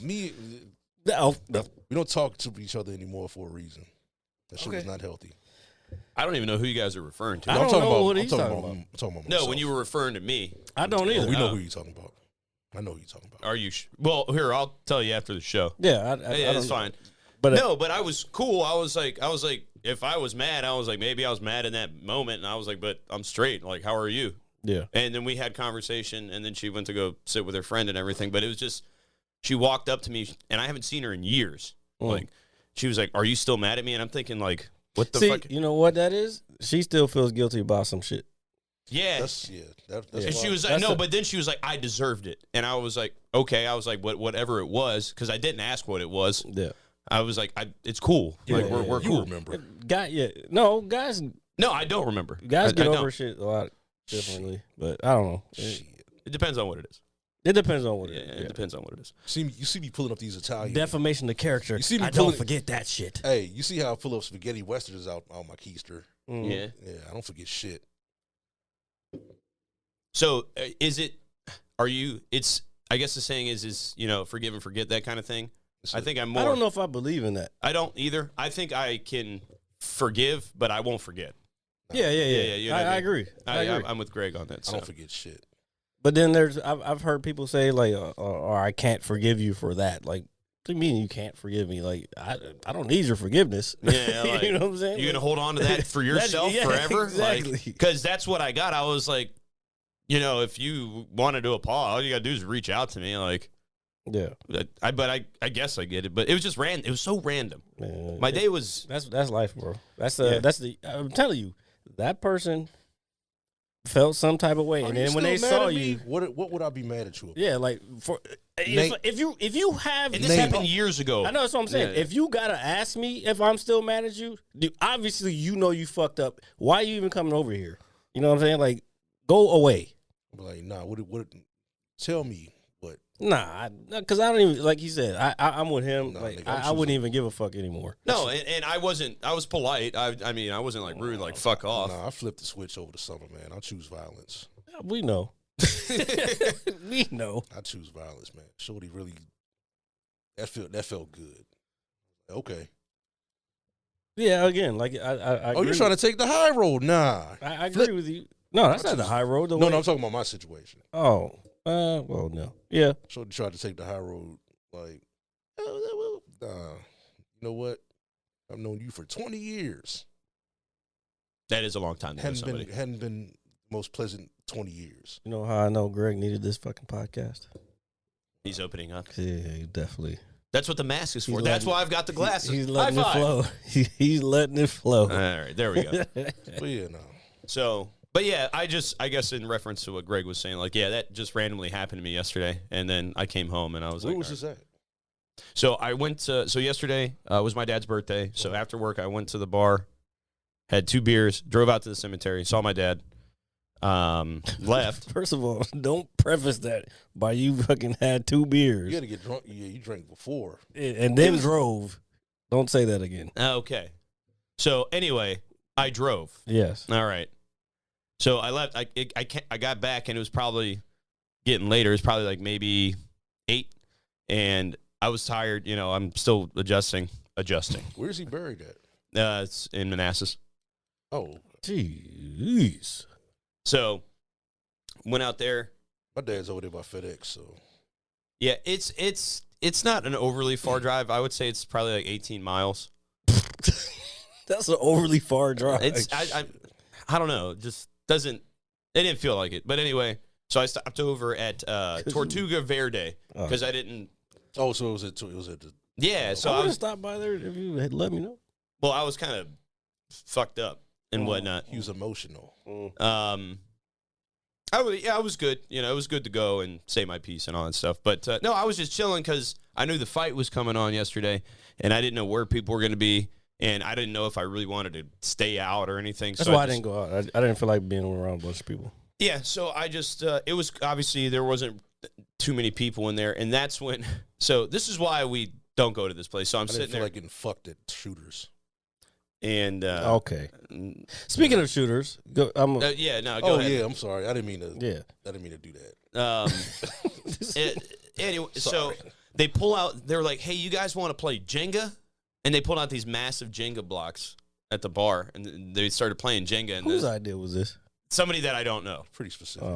Me, No. we don't talk to each other anymore for a reason. That shit was not healthy. I don't even know who you guys are referring to. I I'm don't talking know about. what I'm he's talking talking about. about. I'm talking about No, myself. when you were referring to me. I don't Oh, either. we know who you're talking about. I know who you're talking about. Are you? Well, here, I'll tell you after the show. Yeah, Yeah, I it's don't know. fine. But No, but I was cool. I was like, if I was mad, I was like, maybe I was mad in that moment, and I was like, but I'm straight. Like, how are you? yeah. And then we had conversation, and then she went to go sit with her friend and everything. But it was just, she walked up to me, and I haven't seen her in years. Like, she was like, "Are you still mad at me?" And I'm thinking, like, what the See, fuck? you know what that is? She still feels guilty about some shit. Yeah. That's That's And she why- was like, no, but then she was like, I deserved it. And I was like, okay. I was like, whatever it was, because I didn't ask what it was. Yeah. I was like, it's cool. Like, we're you cool. remember. No, guys No, I don't remember. get I over don't. shit a lot differently. But I don't know. It depends on what it is. It depends on what Yeah, it is. it depends on what it is. You see me pulling up these Italian. Defamation of character. You see me I don't pulling- forget that shit. Hey, you see how I pull up spaghetti westerns out on my keister? Mm. Yeah. Yeah, I don't forget shit. So I guess the saying is, forgive and forget, that kind of thing. I think I'm more. I don't know if I believe in that. I don't either. I think I can forgive, but I won't forget. Yeah. you know what I I mean? agree. I agree. I'm with Greg on that. I So. don't forget shit. But then I've heard people say like, or I can't forgive you for that. Like, what do you mean you can't forgive me? Like, I don't need your forgiveness. Yeah, like, you know what I'm saying? You're gonna hold on to that for yourself yeah, forever, exactly. Because that's what I got. I was like, if you want to do a apologize, all you gotta do is reach out to me. Like, Yeah. I guess I get it, but it was just random. It was so random. Man, My day was. That's life, bro. That's Yeah. I'm telling you, that person felt some type of way, Are and you then when they still mad saw at me? you, What would I be mad at you about? yeah, like Nate- if you have And this happened years ago. I know that's what I'm saying. Yeah. If you gotta ask me if I'm still mad at you, obviously you know you fucked up. Why are you even coming over here? You know what I'm saying? Like, go away. I'm like, nah. What? Tell me what. Nah, because I don't even like you said. I'm with him. Nah, like nigga, I'm I wouldn't choosing- even give a fuck anymore. No, and I wasn't. I was polite. I mean, I wasn't like rude, like fuck off. Nah, I flipped the switch over the summer, man. I choose violence. We know. We know. I choose violence, man. Shorty really. That felt good. Okay. Yeah, again, like I Oh, agree. you're trying to take the high road? Nah. I agree with you. No, that's not the high road. No, I'm talking about my situation. Oh, well, no. Yeah. Shorty tried to take the high road. Like, nah. You know what? I've known you for 20 years. That is a long time to know somebody. Hadn't been most pleasant 20 years. You know how I know Greg needed this fucking podcast? He's opening up. Yeah, he definitely. That's what the mask is for. He's That's letting- why I've got the glasses. He's letting High it five. flow. He's letting it flow. All right, there we go. But yeah, no. So, but yeah, I guess in reference to what Greg was saying, like, yeah, that just randomly happened to me yesterday, and then I came home and I was Where like, was all right. this at? So I went to, so yesterday was my dad's birthday. So after work, I went to the bar, had 2 beers, drove out to the cemetery, saw my dad, left. First of all, don't preface that by you fucking had 2 beers You got to get drunk. Yeah, you drank before. and then drove. Don't say that again. Okay. So anyway, I drove. Yes. All right. So I left. I got back and it was probably getting later. It was probably like maybe 8, and I was tired. You know, I'm still adjusting. Where's he buried at? It's in Manassas. Oh, Jeez. So went out there. my dad's over there by FedEx. So Yeah, it's not an overly far drive. I would say it's probably like 18 miles. That's an overly far drive. It's I don't know. It just doesn't. It didn't feel like it. But anyway, so I stopped over at Tortuga Verde because I didn't. oh, so it was at the. Yeah, so I I would have was. stopped by there if you had let me know. Well, I was kind of fucked up and whatnot. He was emotional. I was good. You know, it was good to go and say my piece and all that stuff. But no, I was just chilling because I knew the fight was coming on yesterday, and I didn't know where people were going to be, and I didn't know if I really wanted to stay out or anything. That's so why I didn't go out. I didn't feel like being around a bunch of people. Yeah, so I just it was obviously there wasn't too many people in there, and that's when. So this is why we don't go to this place. So I'm I didn't sitting feel there, like getting fucked at shooters. and Okay. Speaking of shooters, go, I'm. yeah, no, go Oh ahead. yeah, I'm sorry. I didn't mean to. Yeah. I didn't mean to do that. Anyway, so Sorry. they pull out. They're like, "Hey, you guys want to play Jenga?" And they pulled out these massive Jenga blocks at the bar, and they started playing Jenga. And Whose idea was this? somebody that I don't know. Pretty specific.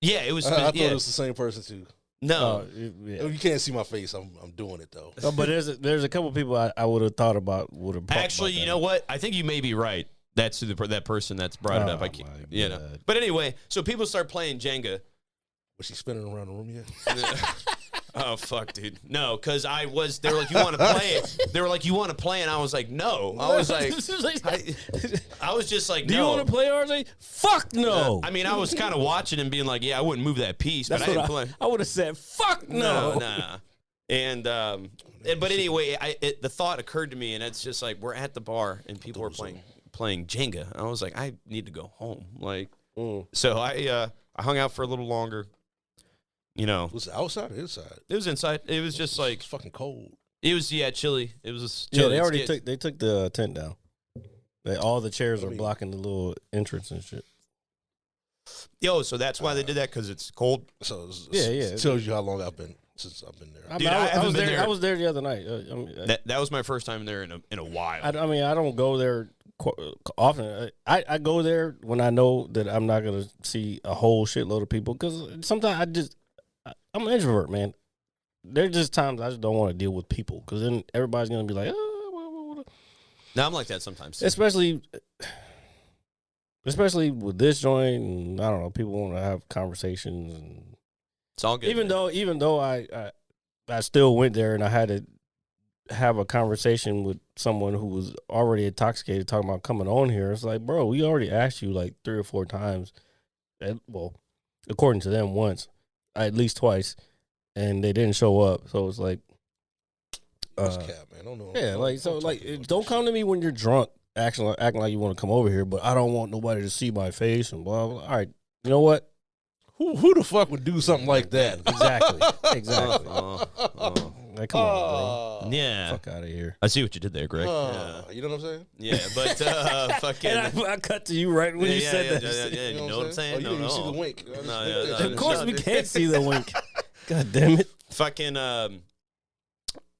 Yeah, it was. I thought yeah. it was the same person too. No, Yeah. You can't see my face. I'm doing it though. No, but there's a couple people I would have thought about would have. actually, you know what? I think you may be right. That's who that person that's brought it up. I Oh, can't, my you know. God. But anyway, so people start playing Jenga. Was she spinning around the room yet? Oh fuck, dude! No, because I was. They were like, "You want to play it?" They were like, "You want to play?" And I was like, "No." I was like, I was just like, do "No." you want to play RJ? Fuck no. I mean, I was kind of watching and being like, "Yeah, I wouldn't move that piece," but I didn't play. I would have said fuck no. No. And but anyway, the thought occurred to me, and it's just like we're at the bar and people are playing Jenga. And I was like, I need to go home. Like, so I hung out for a little longer. You know, Was it outside or inside? it was inside. It was just like It's fucking cold. it was chilly. It was Yeah, chilly. they already It's- took the tent down. All the chairs are blocking the little entrance and shit. Yo, so that's why they did that because it's cold. So Yeah. it tells you how long I've been since I've been there. I, Dude, mean, I I haven't was been there. there. I was there the other night. I mean, That was my first time there in a while. I mean, I don't go there often. I go there when I know that I'm not gonna see a whole shitload of people because sometimes I'm an introvert, man. There's just times I just don't want to deal with people because then everybody's gonna be like, oh, No, I'm like that sometimes. too. especially with this joint. And I don't know, people want to have conversations, and It's all good. even man. though I still went there and I had to have a conversation with someone who was already intoxicated talking about coming on here. It's like, bro, we already asked you like 3 or 4 times. Well, according to them, once, at least twice, and they didn't show up. So it's like, That's cap, man. I don't know. yeah, like so, like don't come to me when you're drunk, acting like you want to come over here, but I don't want nobody to see my face and blah blah. All right, you know what? Who the fuck would do something like that? Exactly. Like, come on, bro. Yeah. Fuck out of here. I see what you did there, Greg. You know what I'm saying? Yeah, but fucking. And I cut to you right when you said that. Yeah, you know what I'm saying? Oh, you didn't even see the wink. No, Of course, we can't see the wink. God damn it! Fucking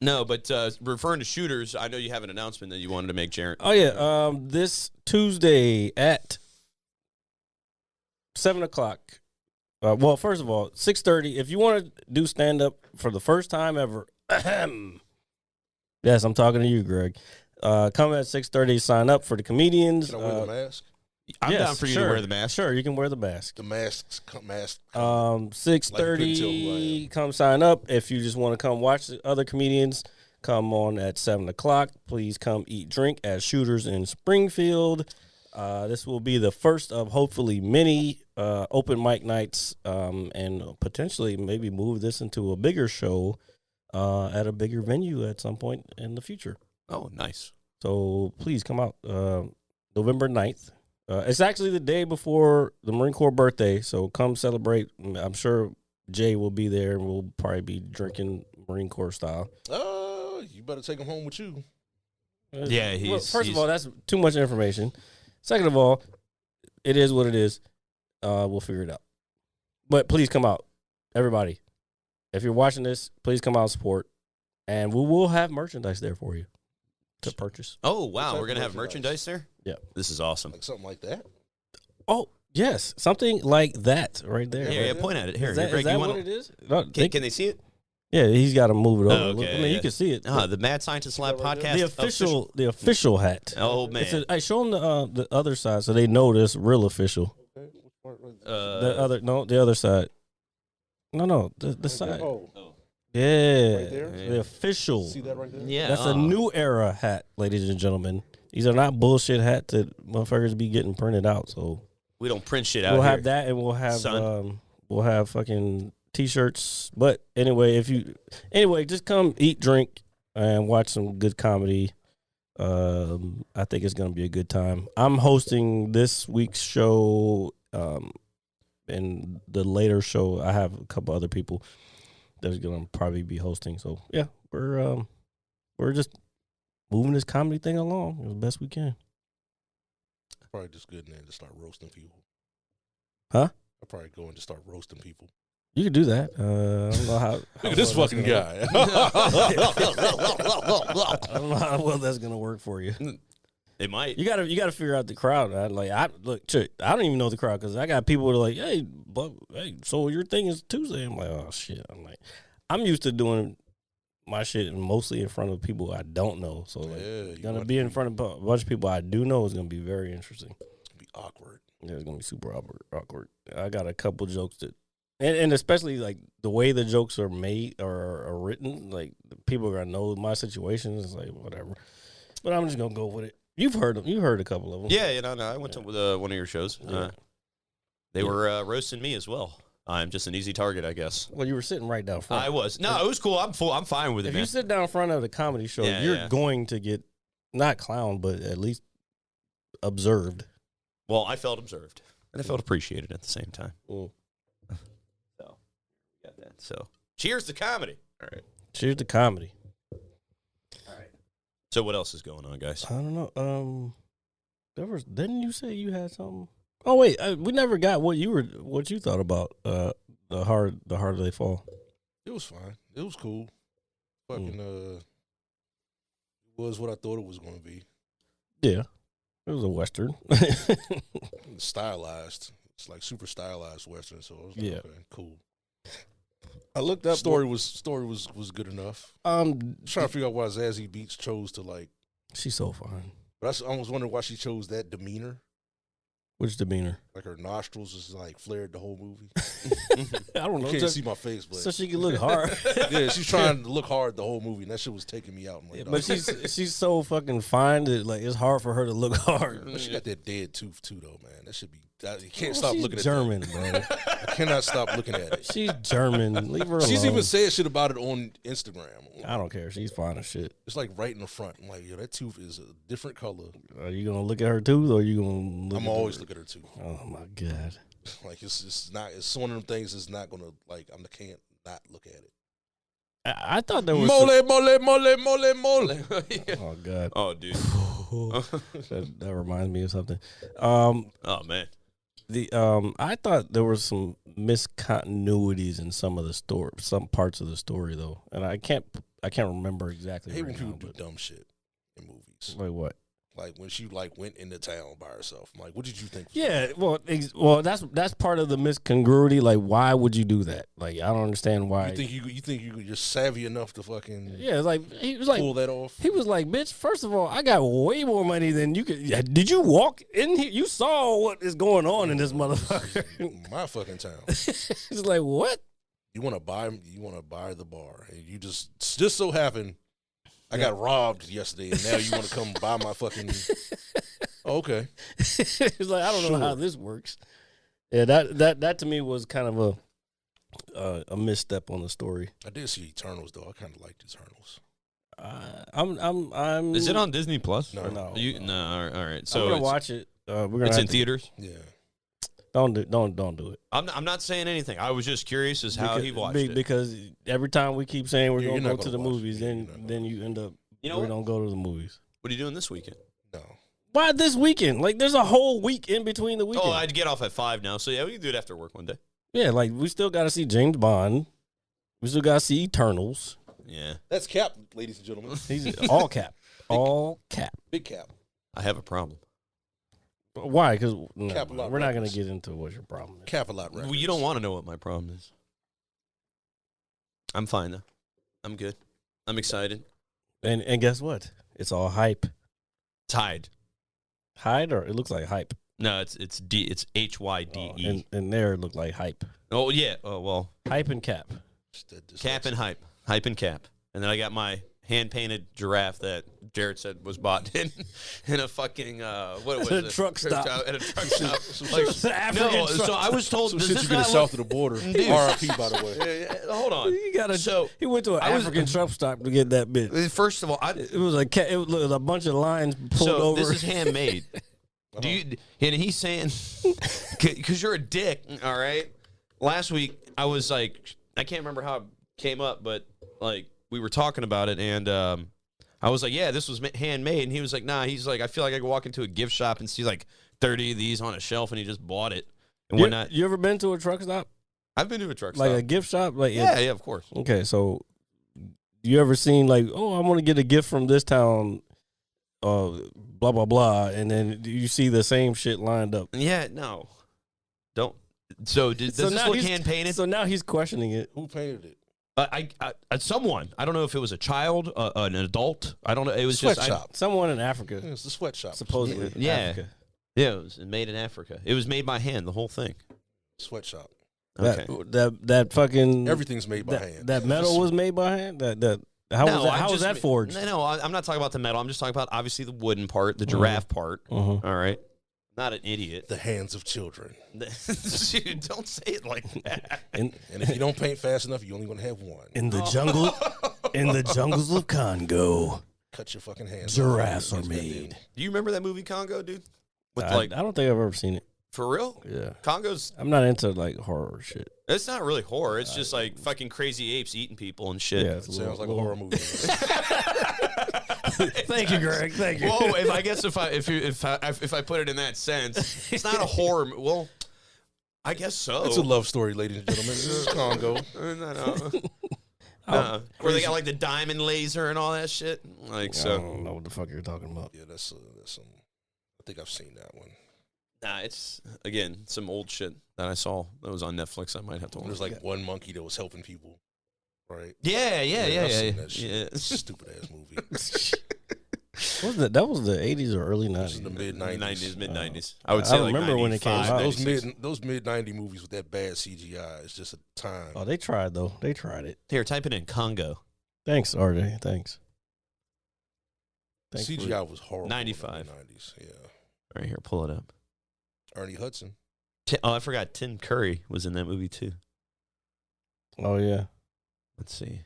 no, but referring to shooters, I know you have an announcement that you wanted to make, Jared. Oh yeah, this Tuesday at 7:00. Well, first of all, 6:30. If you want to do stand up for the first time ever, yes, I'm talking to you, Greg. Come at 6:30. Sign up for the comedians. Can I wear the mask? I'm Yes, down for you to sure. wear the mask. Sure, you can wear the mask. The masks, mask. 6:30. Come sign up if you just want to come watch the other comedians. Come on at 7:00. Please come eat, drink at Shooters in Springfield. This will be the first of hopefully many open mic nights, and potentially maybe move this into a bigger show at a bigger venue at some point in the future. Oh, nice. So please come out November 9th. It's actually the day before the Marine Corps birthday, so come celebrate. I'm sure Jay will be there, and we'll probably be drinking Marine Corps style. You better take him home with you. Yeah, First of all, that's too much information. Second of all, it is what it is. We'll figure it out. But please come out, everybody. If you're watching this, please come out and support, and we will have merchandise there for you to purchase. Oh, wow. We're going to have merchandise there? Yeah. This is awesome. Like something like that. Oh, yes. Something like that right there. Yeah, point at it. Here, Is that, Greg, is that you what want it is? No, Can they see it? yeah, he's got to move it over. Oh, okay, I mean, yeah. you can see it. The Mad Scientist Lab podcast. The official hat. Oh, man. Hey, show them the other side so they know this real official. The other side. No, the side. Oh, Yeah, right there? the official. See that right there? Yeah. That's a new era hat, ladies and gentlemen. These are not bullshit hats that motherfuckers be getting printed out. So We don't print shit out we'll here. have that, and we'll have fucking t-shirts. But anyway, just come eat, drink, and watch some good comedy. I think it's gonna be a good time. I'm hosting this week's show, and the later show I have a couple other people that's gonna probably be hosting. So yeah, we're just moving this comedy thing along as best we can. Probably just good and then to start roasting people. Huh? I'll probably go and just start roasting people. You could do that. I don't know how. Look at this fucking guy. I don't know how well that's gonna work for you. It might. You gotta figure out the crowd. I don't even know the crowd because I got people that are like, hey, so your thing is Tuesday. I'm like, oh shit. I'm used to doing my shit mostly in front of people I don't know. So gonna be in front of a bunch of people I do know is gonna be very interesting. It's gonna be awkward. Yeah, it's gonna be super awkward. I got a couple jokes that, and especially like the way the jokes are made or are written, like people are gonna know my situation. It's like whatever, but I'm just gonna go with it. You've heard them. You heard a couple of them. Yeah, no. I went to one of your shows. Yeah. They were roasting me as well. I'm just an easy target, I guess. Well, you were sitting right down front. I was. No, it was cool. I'm fine with it, If man. you sit down front of the comedy show, you're going to get not clowned, but at least observed. Well, I felt observed, and I felt appreciated at the same time. Mm. So, got that. So, cheers to comedy. All right. Cheers to comedy. All right. So, what else is going on, guys? I don't know. Didn't you say you had something? Oh wait, we never got what you thought about the harder they fall. It was fine. It was cool. Fucking it was what I thought it was gonna be. Yeah, it was a Western. Stylized. It's like super stylized Western. So I was like, Yeah. okay, cool. I looked up Story was good enough. Trying to figure out why Zazie Beetz chose to like. She's so fine. But I was wondering why she chose that demeanor. Which demeanor? Like her nostrils is like flared the whole movie. I don't know. You can't see my face, but So she can look hard. yeah, she's trying to look hard the whole movie, and that shit was taking me out. I'm like, But she's so fucking fine that like it's hard for her to look hard. But she got that dead tooth too, though, man. That should be. You can't stop looking at German, that. bro. I cannot stop looking at it. She's German. Leave her alone. She's even said shit about it on Instagram. I don't care. She's fine as shit. It's like right in the front. I'm like, yo, that tooth is a different color. Are you gonna look at her tooth, or are you gonna? I'm always looking at her tooth. Oh my god. Like it's not. It's one of them things. It's not gonna like. I can't not look at it. I thought there was Mole. Oh god. Oh, dude. that reminds me of something. Oh, man. I thought there were some miscontinuities in some of the story, some parts of the story though, and I can't remember exactly. I hate right when people now, do dumb shit in movies. Like what? Like when she like went into town by herself. I'm like, what did you think? Yeah, well, that's part of the miscongruity. Like, why would you do that? Like, I don't understand why. You think you're savvy enough to fucking Yeah, it's like he was like pull that off? He was like, "Bitch, first of all, I got way more money than you could. Did you walk in here? You saw what is going on in this motherfucker." My fucking town. It's like, what? You want to buy the bar, and you just so happen. I got robbed yesterday, and now you want to come buy my fucking. Oh, okay. It's like, I don't know how this works. Yeah, that to me was kind of a misstep on the story. I did see Eternals though. I kind of liked Eternals. I'm. Is it on Disney Plus? No. No. All right. So I'm gonna watch it. We're gonna. It's have in theaters. Yeah. Don't do it. I'm not saying anything. I was just curious as how he watched it. Because every time we keep saying we're You're gonna not go to gonna the watch it. movies, Yeah, you're not then gonna you end up. You know we what? don't go to the movies. What are you doing this weekend? No. Why this weekend? Like, there's a whole week in between the weekend. Oh, I'd get off at 5 now. So yeah, we can do it after work one day. Yeah, like we still got to see James Bond. We still got to see Eternals. Yeah, That's Cap, ladies and gentlemen. He's all cap, all cap. Big Cap. I have a problem. Why? Because Cap a lot we're not going to records. get into what your problem is. Cap a lot. Well, you don't want to know what my problem is. I'm fine though. I'm good. I'm excited. And guess what? It's all hype. Tied. Hyde, or it looks like hype. No, it's HYDE. And there it looked like hype. Oh yeah. Oh well. Hype and cap. Cap and hype. Hype and cap. And then I got my hand painted giraffe that Jared said was bought in a fucking what was At it? a truck stop. At a truck stop. Like, The African no, truck so I was told Some does shit this you get not south look- of the border. Dude. R.I.P. by the way. Hold on. You gotta. So he went to an I was- African truck stop to get that bit. First of all, It was a bunch of lines pulled so over. this is handmade. Do you? And he's saying, because you're a dick. All right. Last week I was like, I can't remember how it came up, but like we were talking about it, and I was like, yeah, this was handmade, and he was like, nah. He's like, I feel like I could walk into a gift shop and see like 30 of these on a shelf, and he just bought it and whatnot. You ever been to a truck stop? I've been to a truck Like stop. a gift shop? Like Yeah, of course. Okay, so you ever seen like, oh, I want to get a gift from this town, blah blah blah, and then you see the same shit lined up. Yeah, no, don't. So does this now look he's- hand painted? So now he's questioning it. Who painted it? I someone. I don't know if it was a child, an adult. I don't know. It was just Sweatshop. Someone in Africa, Yeah, it's the sweatshop. supposedly. Yeah. Africa. Yeah, it was made in Africa. It was made by hand. The whole thing. Sweatshop. Okay. That fucking Everything's made by hand. That metal was made by hand. How was that forged? No, I'm not talking about the metal. I'm just talking about obviously the wooden part, the giraffe part. All right. Not an idiot. The hands of children. Dude, don't say it like that. And if you don't paint fast enough, you're only going to have one. In the jungle, in the jungles of Congo, Cut your fucking hands. giraffes off. are made. Do you remember that movie Congo, dude? With I don't think I've ever seen it. for real? Yeah, Congo's. I'm not into like horror shit. It's not really horror. It's just like fucking crazy apes eating people and shit. Yeah, it's Sounds like a horror movie. Thank you, Greg. Thank you. Whoa! If I put it in that sense, it's not a horror. Well, I guess so. It's a love story, ladies and gentlemen. This is Congo. Where they got like the diamond laser and all that shit. Like I so. don't know what the fuck you're talking about. Yeah, that's some. I think I've seen that one. Nah, it's again some old shit that I saw that was on Netflix. I might have to watch. There's like one monkey that was helping people, right? Yeah. I've seen that shit. Stupid ass movie. What was that? That was the 80s or early 90s. This is the mid '90s. Mid 90s. I would say. I like remember when it came 95, out. Those mid '90s movies with that bad CGI. It's just a time. Oh, they tried though. They tried it. Here, type it in Congo. Thanks, RJ. Thanks. CGI was horrible. 95. '90s. Yeah. Right here, pull it up. Ernie Hudson. Oh, I forgot. Tim Curry was in that movie too. Oh yeah. Let's see.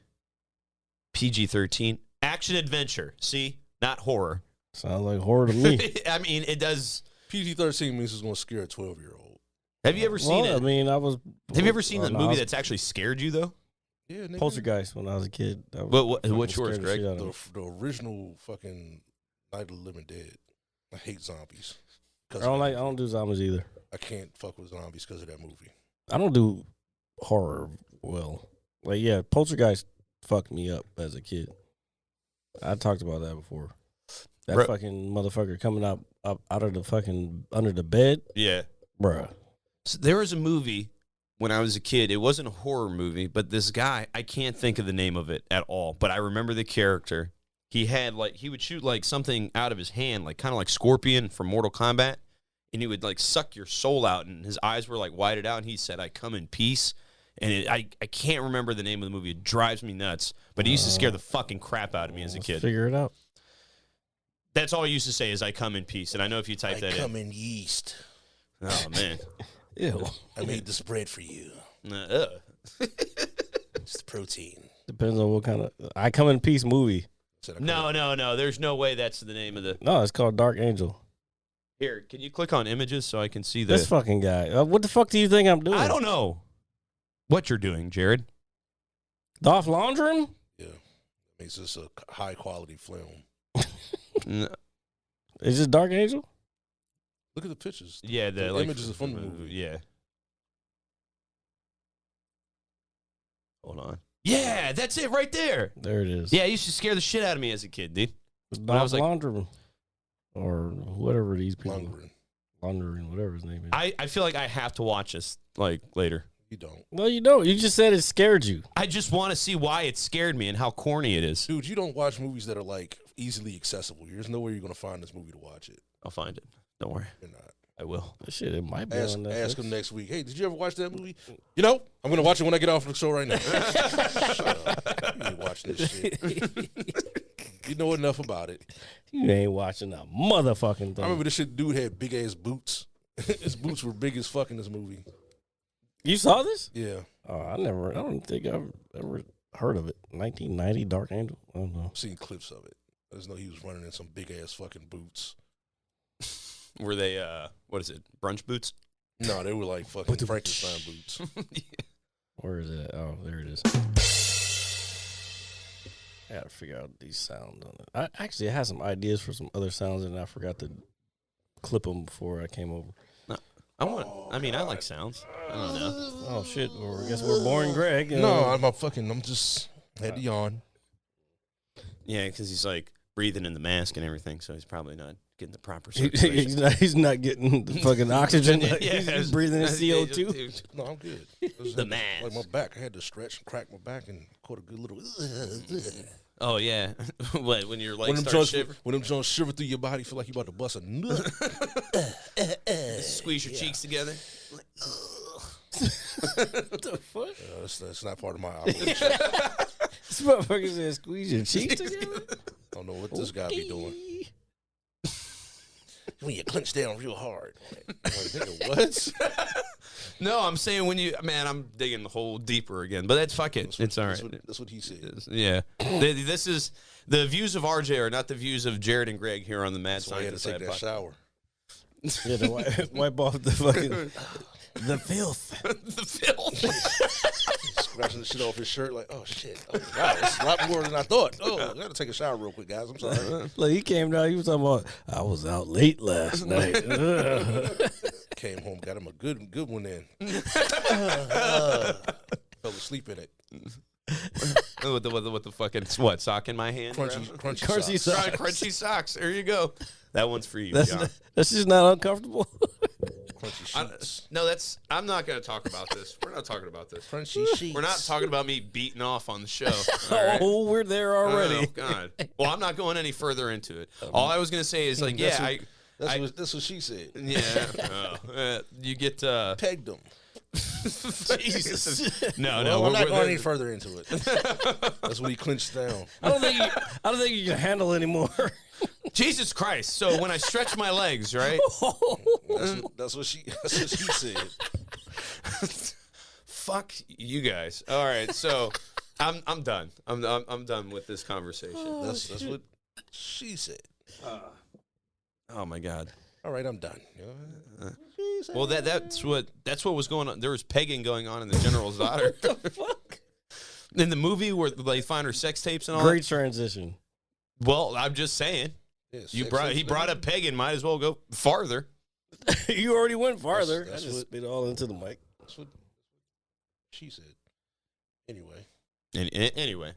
PG-13 action adventure. See, not horror. Sounds like horror to me. I mean, it does. PG-13 means it's going to scare a 12-year-old. Have you ever seen it? I mean, Have you ever seen the movie that's actually scared you though? Yeah, nigga. Poltergeist when I was a kid? What's yours, scared the Greg? shit out of me. The original fucking Night of the Living Dead. I hate zombies. I don't do zombies either. I can't fuck with zombies because of that movie. I don't do horror well. Like, yeah, Poltergeist fucked me up as a kid. I talked about that before. That Bro. fucking motherfucker coming up out of the fucking under the bed, Yeah. bruh. So there was a movie when I was a kid. It wasn't a horror movie, but this guy, I can't think of the name of it at all, but I remember the character. He had like, he would shoot like something out of his hand, like kind of like Scorpion from Mortal Kombat, and he would like suck your soul out, and his eyes were like whited out, and he said, "I come in peace." And I can't remember the name of the movie. It drives me nuts, but it used to scare the fucking crap out of me as a kid. Figure it out. That's all I used to say is "I come in peace," and I know if you type that I come in, in yeast. oh man, Ew. I made this bread for you. It's the protein. Depends on what kind of I Come in Peace movie. No. There's no way that's the name of the. No, it's called Dark Angel. Here, can you click on images so I can see This fucking guy. What the fuck do you think I'm doing? I don't know what you're doing, Jared. Dolph Lundgren? Yeah. Makes this a high quality film. No. Is this Dark Angel? Look at the pictures. Yeah, The like, images are from the movie. Yeah. Hold on. Yeah, that's it right there. There it is. Yeah, it used to scare the shit out of me as a kid, dude. It's When I Dolph was like- Lundgren. Or whatever these people. Lundgren. Lundgren, whatever his name is. I feel like I have to watch this like later. You don't. No, you don't. You just said it scared you. I just want to see why it scared me and how corny it is. Dude, you don't watch movies that are like easily accessible. There's nowhere you're going to find this movie to watch it. I'll find it. Don't worry. You're not. I will. Shit, it might be Ask on Netflix. him next week. Hey, did you ever watch that movie? You know, I'm going to watch it when I get off the show right now. Shut up. You ain't watching this shit. You know enough about it. You ain't watching a motherfucking thing. I remember this shit dude had big ass boots. His boots were big as fuck in this movie. You saw this? Yeah. Oh, I don't think I've ever heard of it. 1990 Dark Angel? I don't know. I've seen clips of it. I just know he was running in some big ass fucking boots. Were they what is it? Brunch boots? No, they were like fucking Frankenstein boots. Where is it? Oh, there it is. I gotta figure out these sounds on it. I had some ideas for some other sounds, and I forgot to clip them before I came over. I like sounds. I don't know. Oh shit! Or I guess we're boring, Greg. No, I'm just had to yawn. Yeah, because he's like breathing in the mask and everything, so he's probably not getting the proper circulation. he's not getting the fucking oxygen. Like, he's breathing in CO2. No, I'm good. The mask. Like my back, I had to stretch and crack my back and caught a good little. Oh yeah, what when your legs When them start joints, shivering, when them joints shiver through your body, feel like you about to bust a nut. squeeze your cheeks together. Like, What the fuck? That's not part of my operation. This motherfucker said squeeze your cheeks together. I don't know what this guy be doing. When you clench down real hard. Like, nigga, what? no, I'm saying when you, man, I'm digging the hole deeper again, but that's fuck it. It's all right. That's what he said. Yeah, this is the views of RJ are not the views of Jared and Greg here on the Mad So I had to Scientist take that shower. Yeah, to wipe off the fucking the filth. The filth. Scratching the shit off his shirt, like, oh shit. Oh, wow, it's a lot more than I thought. Oh, I gotta take a shower real quick, guys. I'm sorry. Like he came down, he was talking about I was out late last night. Came home, got him a good one in. Fell asleep in it. What the fucking what sock in my hand? Crunchy socks. socks. Crunchy socks. There you go. That one's for you. John. That's just not uncomfortable. Crunchy sheets. I'm not going to talk about this. We're not talking about this. Crunchy sheets. We're not talking about me beating off on the show. All right? Oh, we're there already. Oh, God. Well, I'm not going any further into it. All I was going to say is, like, That's what she said. yeah. You get Pegged them. Jesus. No, Well, I'm not we're- going any further into it. That's when he clenched down. I don't think you can handle anymore. Jesus Christ. So when I stretch my legs, right? That's what she said. Fuck you guys. All right. So I'm done. I'm done with this conversation. That's what she said. Oh my God. All right, I'm done. Well, that's what was going on. There was pegging going on in the general's daughter. What the fuck? In the movie where they find her sex tapes and all Great that. transition. Well, I'm just saying. He brought up pegging. Might as well go farther. You already went farther. That's I just what- spit all into the mic. That's what she said. Anyway, Anyway,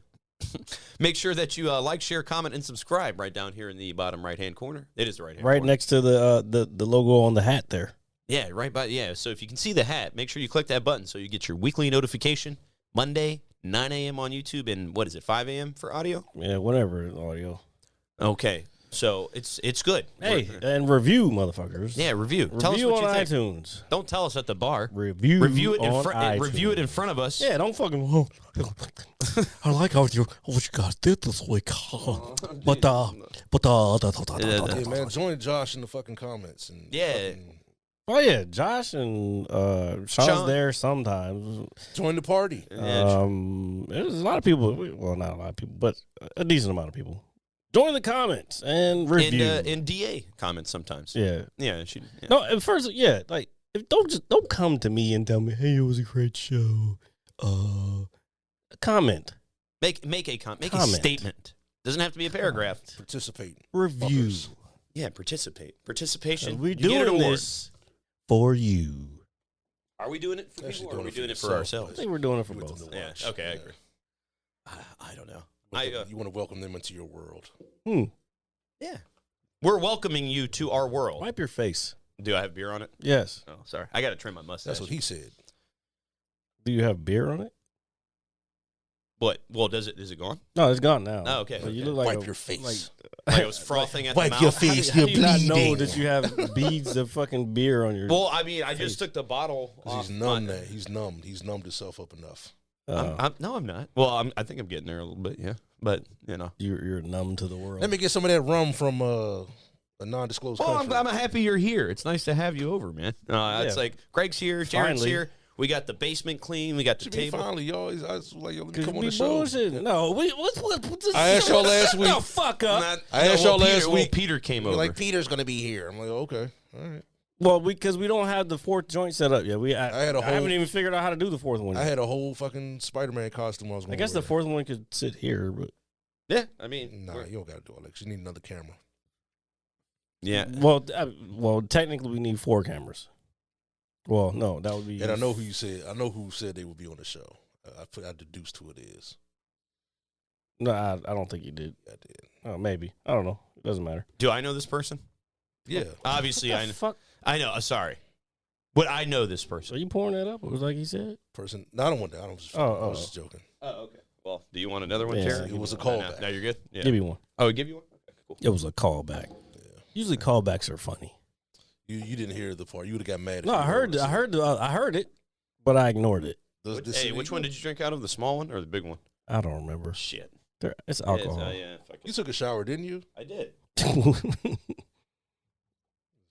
Make sure that you like, share, comment, and subscribe right down here in the bottom right-hand corner. It is the right-hand Right corner. next to the logo on the hat there. Yeah, right by, yeah. So if you can see the hat, make sure you click that button so you get your weekly notification. Monday, 9 a.m. on YouTube, and what is it, 5 a.m. for audio? Yeah, whatever audio. Okay, so it's good. Hey, and review, motherfuckers. Yeah, review. Tell us Review what on you think. iTunes. Don't tell us at the bar. Review it in on front. iTunes. Review it in front of us. Yeah, don't fucking. I like what you guys did this week. But Hey, man, join Josh in the fucking comments. And Yeah. oh yeah, Josh and Sean's Sean. there sometimes. join the party. Yeah, There's a lot of people. Well, not a lot of people, but a decent amount of people. Join the comments and review. and DA comments sometimes. Yeah. Yeah. No, at first, yeah, like if don't come to me and tell me, hey, it was a great show. Comment. Make a Comment. statement. Doesn't have to be a paragraph. Participate. Review. Fuckers. Yeah, participate. Participation. We're You get an doing award. this for you. Are we doing it for Actually people, or are we doing doing it it for for yourself. I ourselves? think we're doing it for Do it both. to Yeah. watch. Okay, I Yeah. agree. I don't know. You want to welcome them into your world. Yeah. We're welcoming you to our world. Wipe your face. Do I have beer on it? Yes. Oh, sorry. I got to trim my mustache. That's what he said. Do you have beer on it? What? Well, is it gone? No, it's gone now. Oh, okay, But you okay. look like Wipe your face. Like it was frothing at the Wipe mouth? your face. How You're do you not know bleeding. that you have beads of fucking beer on your? Well, I mean, I just took the bottle 'Cause off. he's numb now. He's numbed. He's numbed himself up enough. No, I'm not. Well, I think I'm getting there a little bit, yeah. But, you know. You're numb to the world. Let me get some of that rum from a non-disclosed Well, country. I'm happy you're here. It's nice to have you over, man. It's Yeah. like Greg's here, Jared's Finally. here. We got the basement clean. We got the What you mean, table. finally, y'all. I was like, yo, let me Cause come you on be the show. bullshitting. No, what this I asked y'all last Shut week. the fuck up. I asked y'all last Peter, week. Peter came You're over. like, Peter's going to be here. I'm like, okay. All right. Well, because we don't have the fourth joint set up yet. I had a whole- haven't even figured out how to do the fourth one. I had a whole fucking Spider-Man costume I was I going guess the fourth one could sit here, but Yeah, I mean, Nah, you don't got to do all that. You need another camera. yeah. well, technically we need 4 cameras. Well, no, that would be. And I know who you said. I know who said they would be on the show. I deduced who it is. No, I don't think you did. I did. Oh, maybe. I don't know. It doesn't matter. Do I know this person? Yeah. Obviously, What I the know. fuck? I know. Sorry. But I know this So person. you pouring that up? It was like he said. Person. No, I don't want that. I was just joking. Oh, okay. Well, do you want another one, Yeah, Jared? it was a No, callback. No, you're good? Yeah. Give me one. Oh, give you one? Okay, cool. It was a callback. Usually callbacks are funny. You didn't hear the part. You would have got mad. if No, you I heard it, but I ignored it. Which one did you drink out of? The small one or the big one? I don't remember. Shit. It's alcohol. Yeah, fuck You it. took a shower, didn't you? I did.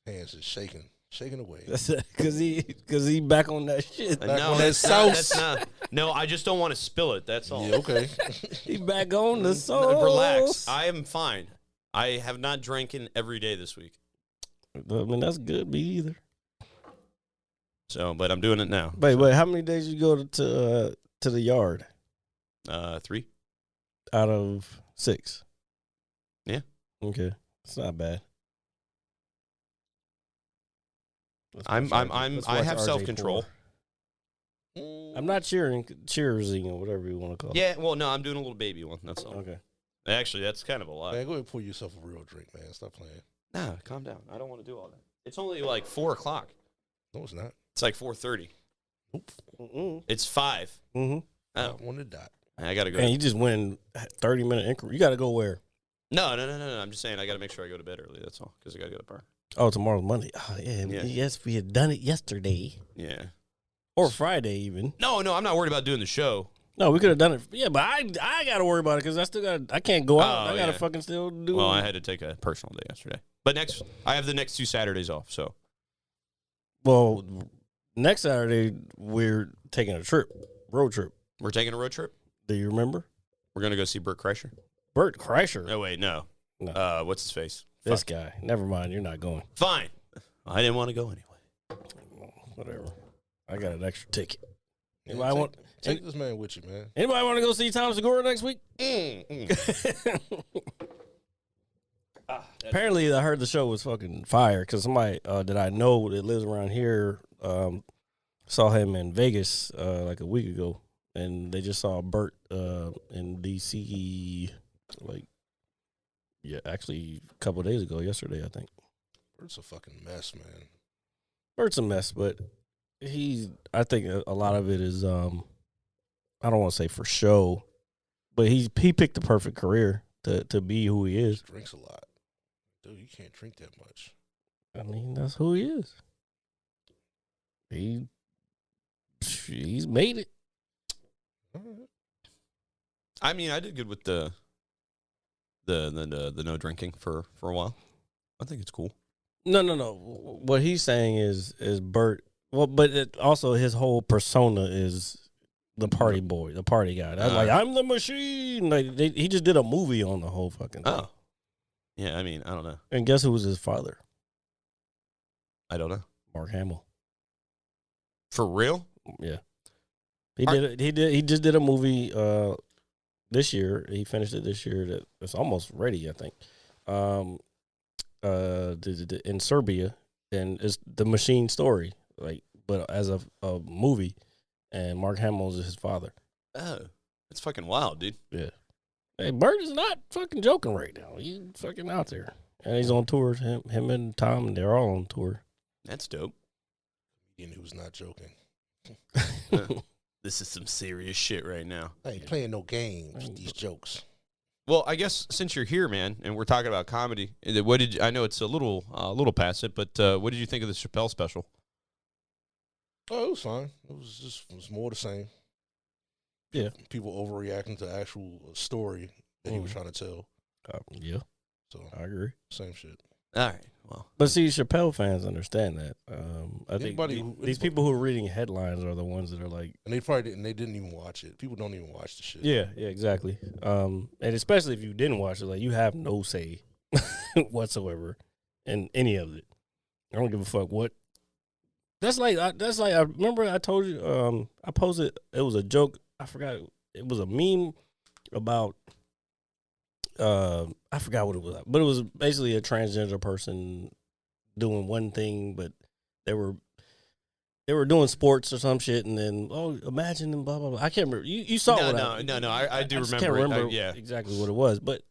Hands just shaking away. That's because he back on that shit. Back no, on that that's not, sauce. that's not. No, I just don't want to spill it. That's all. Yeah, okay. He back on the No, sauce. relax. I am fine. I have not drinking every day this week. I mean, that's good. Me either. So, but I'm doing it now. Wait. How many days you go to the yard 3. out of 6? Yeah. Okay, it's not bad. Let's I watch have RJ self control. pour. I'm not cheersing or whatever you want to call it. Yeah. Well, no, I'm doing a little baby one. That's all. Okay. Actually, that's kind of a lot. Man, go ahead and pour yourself a real drink, man. Stop playing. Nah, calm down. I don't want to do all that. It's only like 4 o'clock. No, it's not. It's like 4:30. Nope. Mm-mm. It's 5. Mm-hmm. Oh, Not on the dot. I gotta go. And you just win 30-minute increment. You got to go where? No. I'm just saying I gotta make sure I go to bed early. That's all, because I gotta go to bar. Oh, tomorrow's Monday. Oh, yeah. Yeah. Yes, we had done it yesterday Yeah. or Friday even. No, I'm not worried about doing the show. No, we could have done it. Yeah, but I got to worry about it because I can't go out. Oh, I got to yeah. fucking still do. Well, I had to take a personal day yesterday, but I have the next 2 Saturdays off. So Well, next Saturday we're taking a road trip. we're taking a road trip. Do you remember? We're gonna go see Burt Kreischer. Bert Kreischer. Oh wait, no. No. What's his face? This Fuck. guy. Never mind. You're not going. Fine. I didn't want to go anyway. Whatever. I got an extra ticket. Yeah, Anybody take this man with you, man. Anybody want to go see Tom Segura next week? Apparently, I heard the show was fucking fire because somebody that I know that lives around here saw him in Vegas like a week ago, and they just saw Bert in DC, like, yeah, actually a couple of days ago, yesterday, I think. It's a fucking mess, man. Bert's a mess, but I think a lot of it is, I don't want to say for show, but he picked the perfect career to be who he is. He drinks a lot. Dude, you can't drink that much. I mean, that's who he is. He's made it. All right. I mean, I did good with the no drinking for a while. I think it's cool. No. What he's saying is Bert. Well, but also his whole persona is the party boy, the party guy. That's like, I'm the machine. Like he just did a movie on the whole fucking thing. Oh, yeah. I mean, I don't know. And guess who was his father? I don't know. Mark Hamill. For real? Yeah. He just did a movie this year. He finished it this year. It's almost ready, I think. In Serbia, and it's the machine story, like, but as a movie, and Mark Hamill is his father. Oh, that's fucking wild, dude. Yeah. Hey, Bert is not fucking joking right now. He's fucking out there, and he's on tour. Him and Tom, and they're all on tour. That's dope. And who's not joking. This is some serious shit right now. I ain't playing no games with these jokes. Well, I guess since you're here, man, and we're talking about comedy, I know it's a little past it, but what did you think of the Chappelle special? Oh, it was fine. It was more the same. Yeah. People overreacting to actual story that he was trying to tell. Yeah. So I agree. Same shit. All right. Well, but see, Chappelle fans understand that. I think Anybody these people who are reading headlines are the ones that are like, and they didn't even watch it. People don't even watch the shit. yeah, exactly. And especially if you didn't watch it, like, you have no say whatsoever in any of it. I don't give a fuck what. That's like I remember I told you. I posted. It was a joke. I forgot. It was a meme about. I forgot what it was, but it was basically a transgender person doing one thing, but they were doing sports or some shit, and then imagine and blah blah blah. I can't remember. You saw no, what I do remember. Can't remember yeah, exactly what it was, but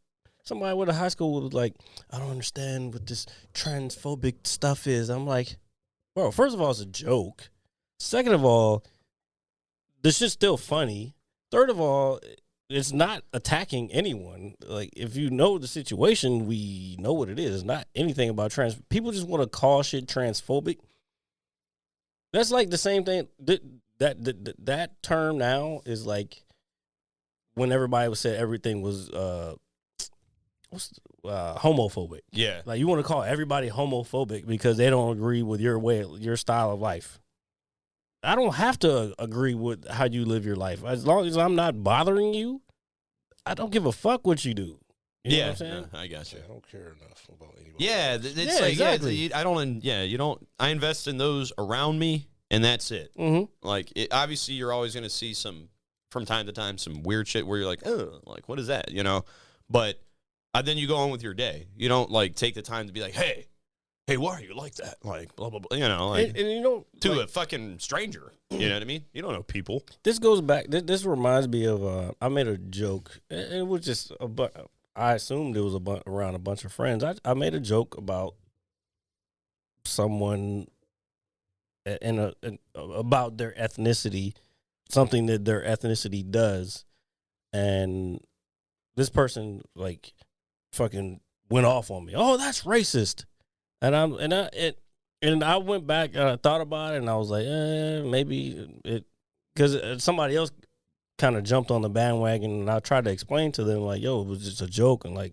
somebody with a high school was like, I don't understand what this transphobic stuff is. I'm like, bro, first of all, it's a joke. Second of all, this shit's still funny. Third of all, it's not attacking anyone. Like, if you know the situation, we know what it is. It's not anything about trans. People just want to call shit transphobic. That's like the same thing. That term now is like when everybody said everything was homophobic. yeah. Like, you want to call everybody homophobic because they don't agree with your style of life. I don't have to agree with how you live your life. As long as I'm not bothering you, I don't give a fuck what you do. You know what I'm saying? I got you. I don't care enough about anybody. Yeah, else. it's like, exactly. you don't. I invest in those around me, and that's it. Mm-hmm. Like, obviously, you're always going to see from time to time, some weird shit where you're like, oh, like, what is that? You know, but then you go on with your day. You don't like take the time to be like, hey, why are you like that? Like, blah blah blah. You know, like, and you know, to like, a fucking stranger. You know what I mean? You don't know people. this goes back. This reminds me of. I made a joke. It was just I assumed it was around a bunch of friends. I made a joke about someone about their ethnicity, something that their ethnicity does, and this person like fucking went off on me. Oh, that's racist. And I went back and I thought about it, and I was like, maybe it, because somebody else kind of jumped on the bandwagon, and I tried to explain to them like, yo, it was just a joke, and like,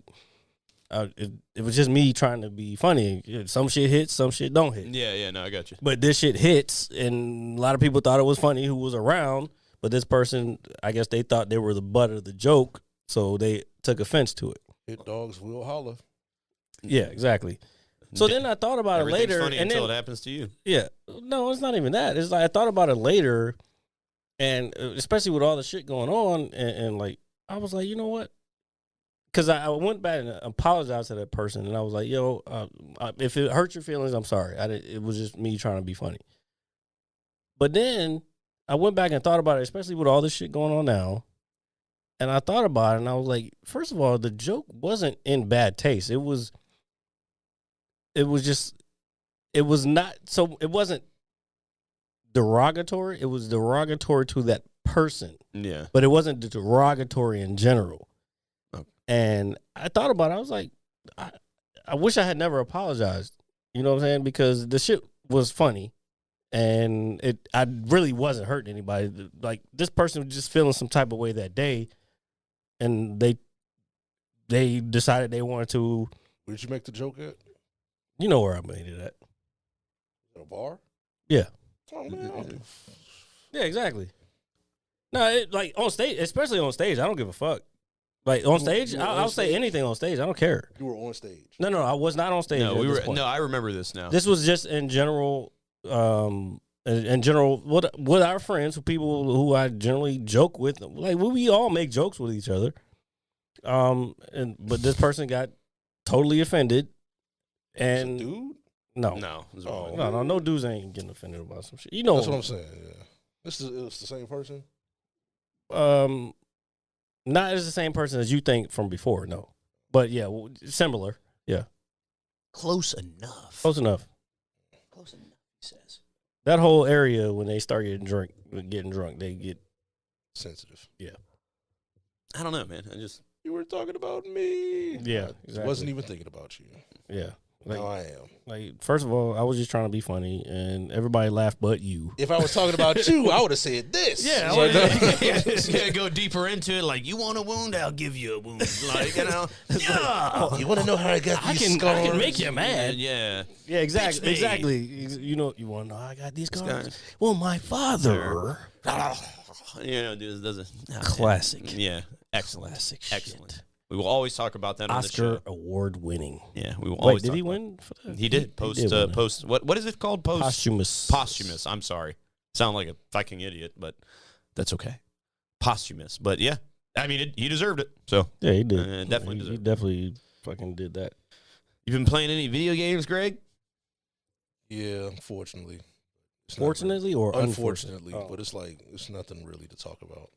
it was just me trying to be funny. Some shit hits, some shit don't hit. Yeah, no, I got you. But this shit hits, and a lot of people thought it was funny who was around, but this person, I guess they thought they were the butt of the joke, so they took offense to it. Hit dogs will holler. Yeah, exactly. So then I thought about it later, funny and until then it happens to you. yeah, no, it's not even that. It's like I thought about it later, and especially with all the shit going on, and like I was like, you know what? Because I went back and apologized to that person, and I was like, yo, if it hurt your feelings, I'm sorry. It was just me trying to be funny. But then I went back and thought about it, especially with all this shit going on now. And I thought about it, and I was like, first of all, the joke wasn't in bad taste. It was it wasn't derogatory. It was derogatory to that person. Yeah. But it wasn't derogatory in general. Okay. And I thought about it. I was like, I wish I had never apologized. You know what I'm saying? Because the shit was funny. And I really wasn't hurting anybody. Like, this person was just feeling some type of way that day. And they decided they wanted to. Where did you make the joke at? You know where I made it at. At a bar? Yeah. Oh, man. Yeah, exactly. No, like on stage, especially on stage, I don't give a fuck. Like on stage, I'll say anything on stage. I don't care. You were on stage. No, I was not on stage. No, at we this were. point. No, I remember this now. This was just in general. In general, with our friends, people who I generally joke with, like we all make jokes with each other. But this person got totally offended, and Dude? no, it was a Oh. woman. no dudes ain't getting offended about some shit. You know, That's what I'm saying. Yeah. It's the same person. Not as the same person as you think from before, no, but yeah, similar, yeah, Close enough. close enough. Close enough, he says. That whole area when they start getting drunk, they get Sensitive. I don't know, man. I just You were talking about me. yeah, exactly. Wasn't even thinking about you. yeah. Like, Now I am. Like, first of all, I was just trying to be funny, and everybody laughed but you. If I was talking about you, I would have said this. Yeah, Like, yeah, go deeper into it. Like, you want a wound? I'll give you a wound. Like, you know. oh, you want to know how I got these I scars? can make you mad. Yeah. Yeah, exactly. Bitch me. Exactly. You know, you want to know how I got these scars? guys. Well, my father. You know, dude, doesn't. Classic. Yeah. Excellent. Classic Excellent. shit. We will always talk about that on the Oscar show. award winning. Yeah, we will Wait, always did talk he about win for that? it. He did. Post. did win. Post. What is it called? Post. Posthumous. Posthumous. I'm sorry. Sound like a fucking idiot, but that's okay. Posthumous. But yeah, I mean, he deserved it. So Yeah, he did. Definitely He deserved it. definitely fucking did that. You been playing any video games, Greg? Yeah, unfortunately. It's not Fortunately or really- unfortunately? unfortunately, but it's like it's nothing really to talk about.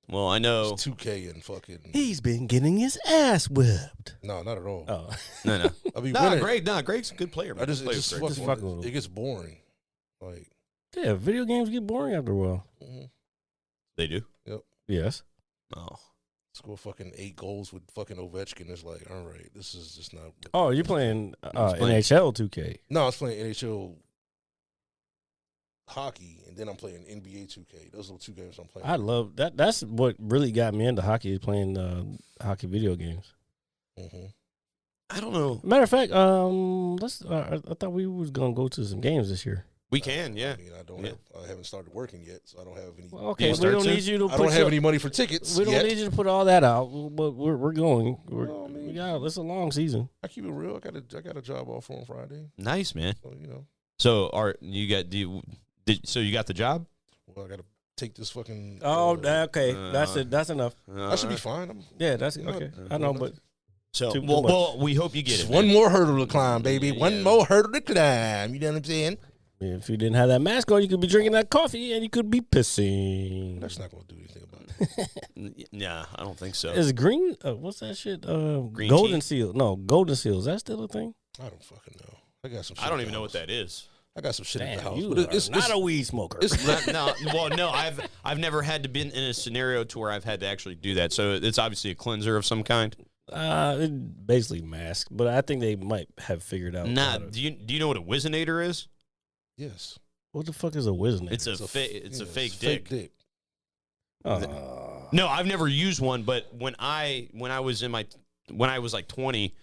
Well, I know. It's 2K and fucking He's been getting his ass whipped. no, not at all. Oh. No. I mean, No, winning- Greg's a good player. Man. I just, Play it with just Greg. Just fucking, fucking with him. it gets boring. Like, Yeah, video games get boring after a while. They do. Yes. Oh, score fucking 8 goals with fucking Ovechkin. It's like, all right, this is just not. Oh, you're playing playing- NHL 2K. No, I was playing NHL hockey, and then I'm playing NBA 2K. Those are the 2 games I'm playing. I love that. That's what really got me into hockey, is playing hockey video games. I don't know. Matter of fact, let's. I thought we was gonna go to some games this year. We can, yeah. I mean, Yeah. I haven't started working yet, so I don't have any. Well, okay, You we start don't soon? need you to. I don't have any money for tickets We don't yet. need you to put all that out, but we're going. Well, I mean- We got. It's a long season. I keep it real. I got a job offer on Friday, Nice, man. so you know. So, so you got the job? Well, I got to take this fucking. Oh, okay. That's uh, it. That's enough. I should be fine. Yeah, that's You know, okay. I know, but So, Too well, much. we hope you get Just it. one man. more hurdle to climb, baby. Yeah. One more hurdle to climb. You know what I'm saying? if you didn't have that mask on, you could be drinking that coffee and you could be pissing. That's not going to do anything about it. Nah, I don't think so. Is green? What's that shit? Green Golden tea? seal. No, golden seal. Is that still a thing? I don't fucking know. I got some. Shit I don't at even the know what house. that is. I got some shit at the Damn, house. you But are not a weed smoker. it's No. I've never had to been in a scenario to where I've had to actually do that. So it's obviously a cleanser of some kind. It basically mask, but I think they might have figured out. Nah, how to- do you know what a Wizinator is? yes. What the fuck is a whizzing? It's a It's it's a yeah, fake it's dick. Fake dick. No, I've never used one, but when I was like 20,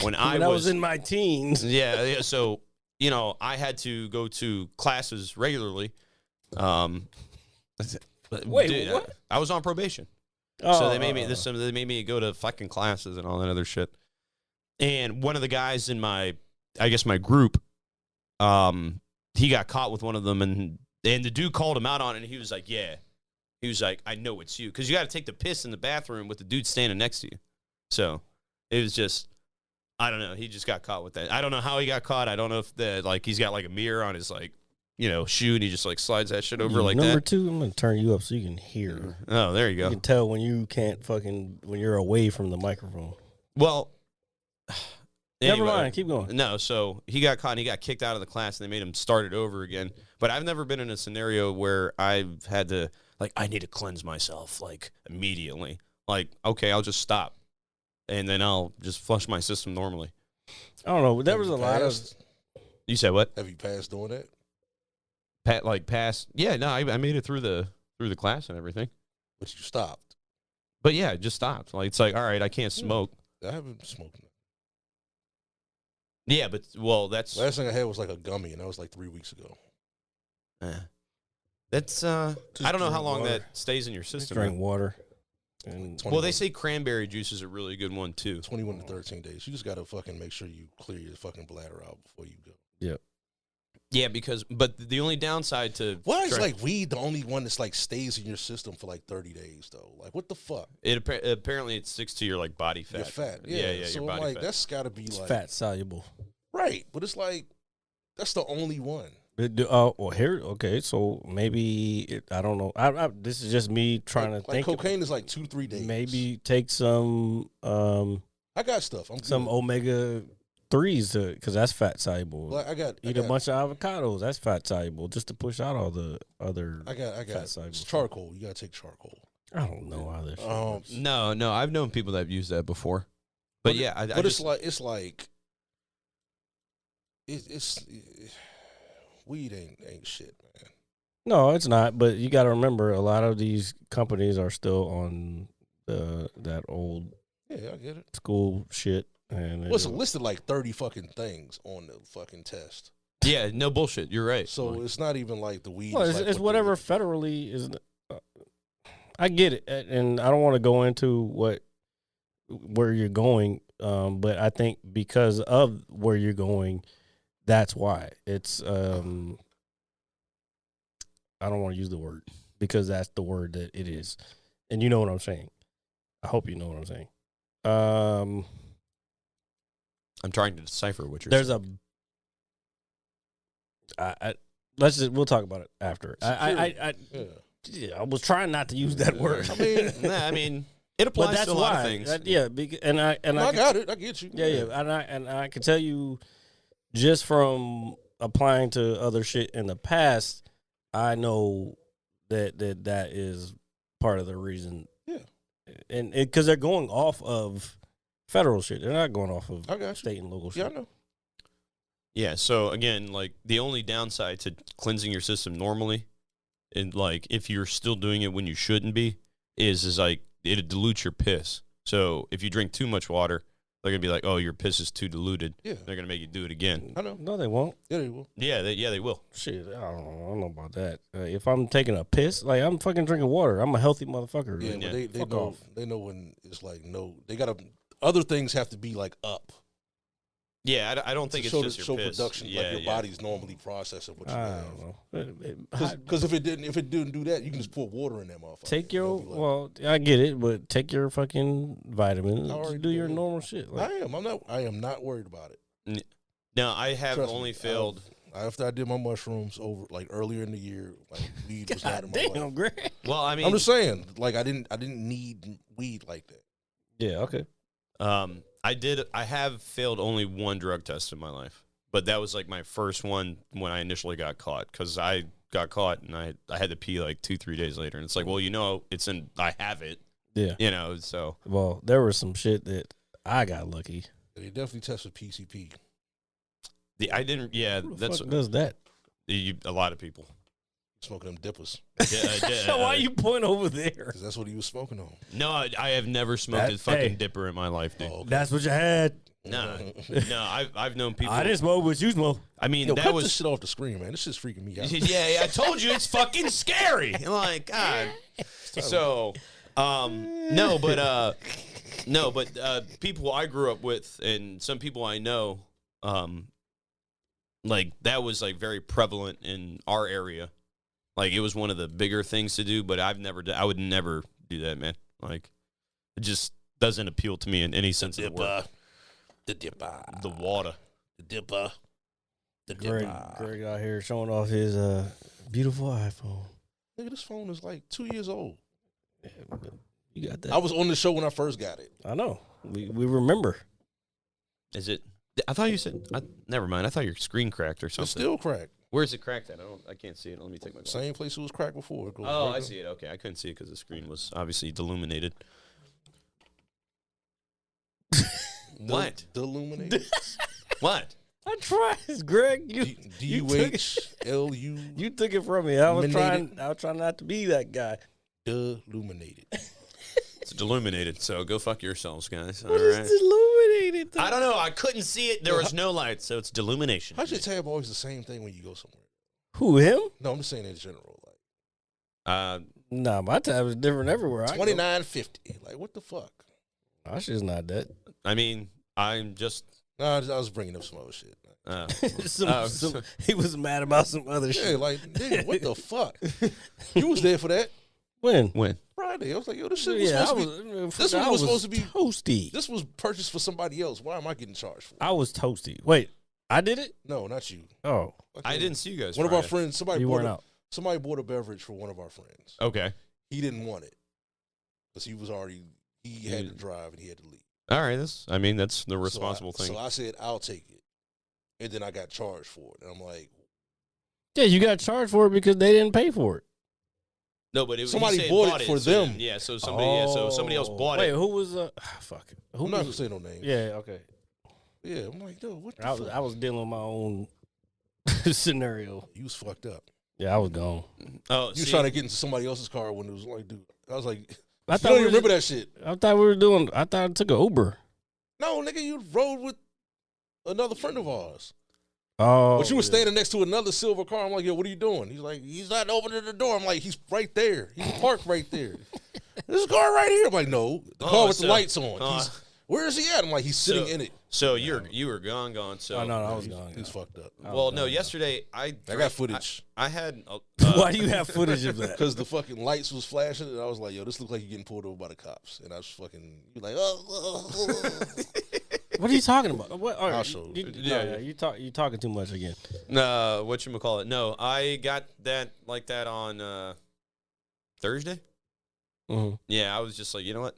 when I was in my teens. yeah, so you know, I had to go to classes regularly. Wait, dude, what? I was on probation. So they made me they made me go to fucking classes and all that other shit. And one of the guys in my group, he got caught with one of them, and the dude called him out on it, and he was like, yeah. He was like, I know it's you. Because you got to take the piss in the bathroom with the dude standing next to you. So it was just, I don't know. He just got caught with that. I don't know how he got caught. I don't know if he's got like a mirror on his like shoe, and he just like slides that shit over like Number that. 2, I'm gonna turn you up so you can hear. Oh, there you You go. can tell when you can't when you're away from the microphone. Well, Never anyway, mind, keep going. No, so he got caught and he got kicked out of the class and they made him start it over again. But I've never been in a scenario where I've had to, like, I need to cleanse myself, like, immediately. Like, okay, I'll just stop. And then I'll just flush my system normally. I don't know. There was Have a you lot of. passed? You said what? Have you passed doing that? Pass. Yeah, no, I made it through the class and everything. But you stopped. But yeah, it just stopped. Like, it's like, all right, I can't smoke. I haven't smoked. Yeah, but, well, that's... Last thing I had was like a gummy, and that was like 3 weeks ago. That's, I don't know how drink long water. that stays in your system. Drink water. And 21 Well, they say cranberry juice is a really good one, too. 21 to 13 days. You just got to fucking make sure you clear your fucking bladder out before you go. Yep. Yeah, but the only downside to... Why is like weed the only one that's like stays in your system for like 30 days, though? Like, what the fuck? Apparently it sticks to your, like, body fat. Your fat. Yeah, So your I'm body like, fat. that's got to be it's like. fat soluble. Right. But it's like, that's the only one. Well, here, okay, so maybe I don't know. This is just me trying to think. Cocaine is like 2-3 days. Maybe take some I got stuff. I'm some good. omega 3s because that's fat soluble. Like, Eat a bunch of avocados. That's fat soluble. Just to push out all the other. I got fat soluble. it's charcoal. You gotta take charcoal. I don't know how this. Shit works. No, I've known people that have used that before. But yeah, I But just, it's like weed ain't shit, man. No, it's not. But you got to remember, a lot of these companies are still on that old Yeah, I get it. school shit. And Well, it's listed like 30 fucking things on the fucking test. yeah, no bullshit. You're right. So it's not even like the weed. well, is it's, like it's what whatever federally is. I get it, and I don't want to go into where you're going, but I think because of where you're going, that's why it's. I don't want to use the word because that's the word that it is, and you know what I'm saying. I hope you know what I'm saying. I'm trying to decipher what you're There's saying. we'll talk about it after. Yeah. I was trying not to use that word. I mean, Nah, I mean, it applies but that's to a lot why. of things. I got it. I get you. Yeah. And I can tell you, just from applying to other shit in the past, I know that is part of the reason. Yeah. And because they're going off of federal shit, they're not going off of I got you. state and local Yeah, shit. I know. Yeah, so again, like the only downside to cleansing your system normally, and like if you're still doing it when you shouldn't be, is like it dilutes your piss. So if you drink too much water, they're gonna be like, "Oh, your piss is too diluted." Yeah. They're gonna make you do it again. I know. No, they won't. Yeah, they will. Yeah, they will. Shit, I don't know about that. If I'm taking a piss, like I'm fucking drinking water. I'm a healthy motherfucker. Yeah, Like, but they fuck know off. they know when it's like no. They gotta other things have to be like up. Yeah, I don't think to it's show, just to your show piss. production, Yeah, like your yeah. body's normally processing what you I have. don't know. Because if it didn't do that, you can just pour water in that motherfucker. Take your It'll be like- well, I get it, but take your fucking vitamins. I already Do your did. normal shit. Like, I am not worried about it. No, I have Trust only me, failed. after I did my mushrooms over like earlier in the year. Like weed was not God in my life. damn, Greg. Well, I mean, I'm just saying, like I didn't need weed like that. Yeah, okay. I have failed only one drug test in my life, but that was like my first one when I initially got caught because I got caught and I had to pee like 2-3 days later, and it's like, well, I have it, Yeah. so Well, there was some shit that I got lucky. They definitely tested PCP. I didn't. Yeah, Who the that's fuck does that? a lot of people. Smoking them dippers. Why you point over there? Because that's what he was smoking on. No, I have never smoked a That- fucking hey. dipper in my life, dude. Oh, okay. That's what you had. No, I've known people. I didn't smoke, but you smoke. I mean, Yo, that cut was this shit off the screen, man. This shit's freaking me out. yeah, I told you it's fucking scary. I'm like, God. So, no, but people I grew up with and some people I know, like that was like very prevalent in our area. Like it was one of the bigger things to do, but I would never do that, man. Like it just doesn't appeal to me in any sense of the word. The dipper. The water. The dipper. Greg out here showing off his beautiful iPhone. Nigga, this phone is like 2 years old. Yeah, you got that. I was on the show when I first got it. I know. We remember. Is it? I thought you said. Never mind. I thought your screen cracked or something. It's still cracked. Where's it cracked at? I can't see it. Let me take my glasses. Same place it was cracked before. It goes Oh, right I up. see it. Okay, I couldn't see it because the screen was obviously deluminated. What? Deluminated. What? I tried, Greg. D-U-H-L-U. You took it from me. I was Illuminated. trying not to be that guy. Deluminated. It's deluminated. So go fuck yourselves, guys. What All is right. illuminated? I don't know. I couldn't see it. There was no light, so it's delumination. How's your tab always the same thing when you go somewhere? Who, him? No, I'm just saying in general. Like Nah, my tab is different everywhere. I go. $29.50. Like what the fuck? My shit's not that. I mean, I'm just. No, I was bringing up some other shit. He was mad about some other Yeah, shit. like nigga, what the fuck? You was there for that When? Friday. I was like, yo, this shit was Yeah, supposed to be. This one was supposed to be toasty. This was purchased for somebody else. Why am I getting charged for it? I was toasty. Wait, I did it? No, not you. Oh, I didn't see you guys. One of our Friday. friends, you weren't out. somebody bought a beverage for one of our friends. Okay. He didn't want it because he had to drive and he had to leave. All right. That's the responsible thing. So I said, I'll take it. And then I got charged for it. And I'm like, Yeah, you got charged for it because they didn't pay for it. No, but somebody bought it for so them. yeah, so somebody else bought Wait, it. who was fuck it. Who I'm not was, going to say no names. Yeah, okay. Yeah, I'm like, no, what the I fuck? was dealing with my own scenario. You was fucked up. Yeah, I was gone. Oh, You was trying to get into somebody else's car when it was like, dude. I was like, I you thought don't we even remember that shit. I thought I took an Uber. No, nigga, you rode with another friend of ours. Oh. But you were yeah. standing next to another silver car. I'm like, yo, what are you doing? He's like, he's not opening the door. I'm like, he's right there. He's parked right there. This car right here. I'm like, no, the car with the lights on. Where is he at? I'm like, he's sitting in it. So you were gone. So Oh, no, I was gone. He's fucked up. Well, no, yesterday I got footage. I had. Why do you have footage of that? Because the fucking lights was flashing, and I was like, yo, this looks like you're getting pulled over by the cops. And I was fucking, you like, oh. What are you talking about? What? I'll show you. You talking too much again. Whatchamacallit? No, I got that like that on Thursday. Mm-hmm. Yeah, I was just like, you know what?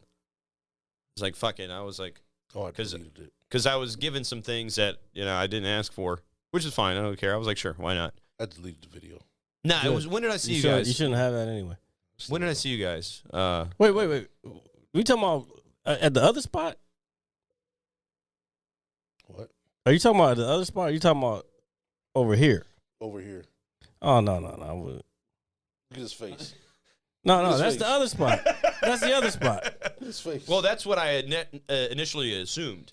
It's like, fuck it. I was like, Oh, I deleted it. because I was given some things that I didn't ask for, which is fine. I don't care. I was like, sure, why not? I deleted the video. Nah, it was. When did I see you guys? You shouldn't have that anyway. When did I see you guys? Wait. We talking about at the other spot? What? Are you talking about the other spot? Or are you talking about over here? Over here. Oh no. I wouldn't. Look at his face. No, His that's face. the other spot. That's the other spot. His face. Well, that's what I had initially assumed.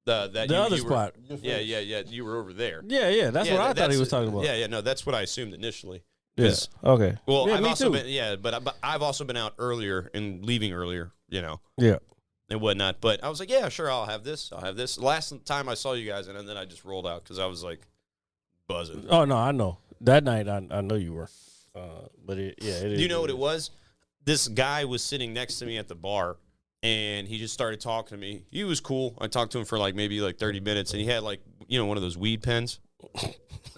That The you, other you were- spot. Yeah. You were over there. Yeah. That's what I thought he was talking about. Yeah. No, that's what I assumed initially. Yeah. 'Cause- Okay. Well, yeah, I've me also too. been but I've also been out earlier and leaving earlier, Yeah. and whatnot. But I was like, yeah, sure, I'll have this. Last time I saw you guys, and then I just rolled out because I was like buzzing. Oh no, I know. That night I know you were. But it is. Do you know what it was? This guy was sitting next to me at the bar, and he just started talking to me. He was cool. I talked to him for maybe 30 minutes, and he had one of those weed pens. All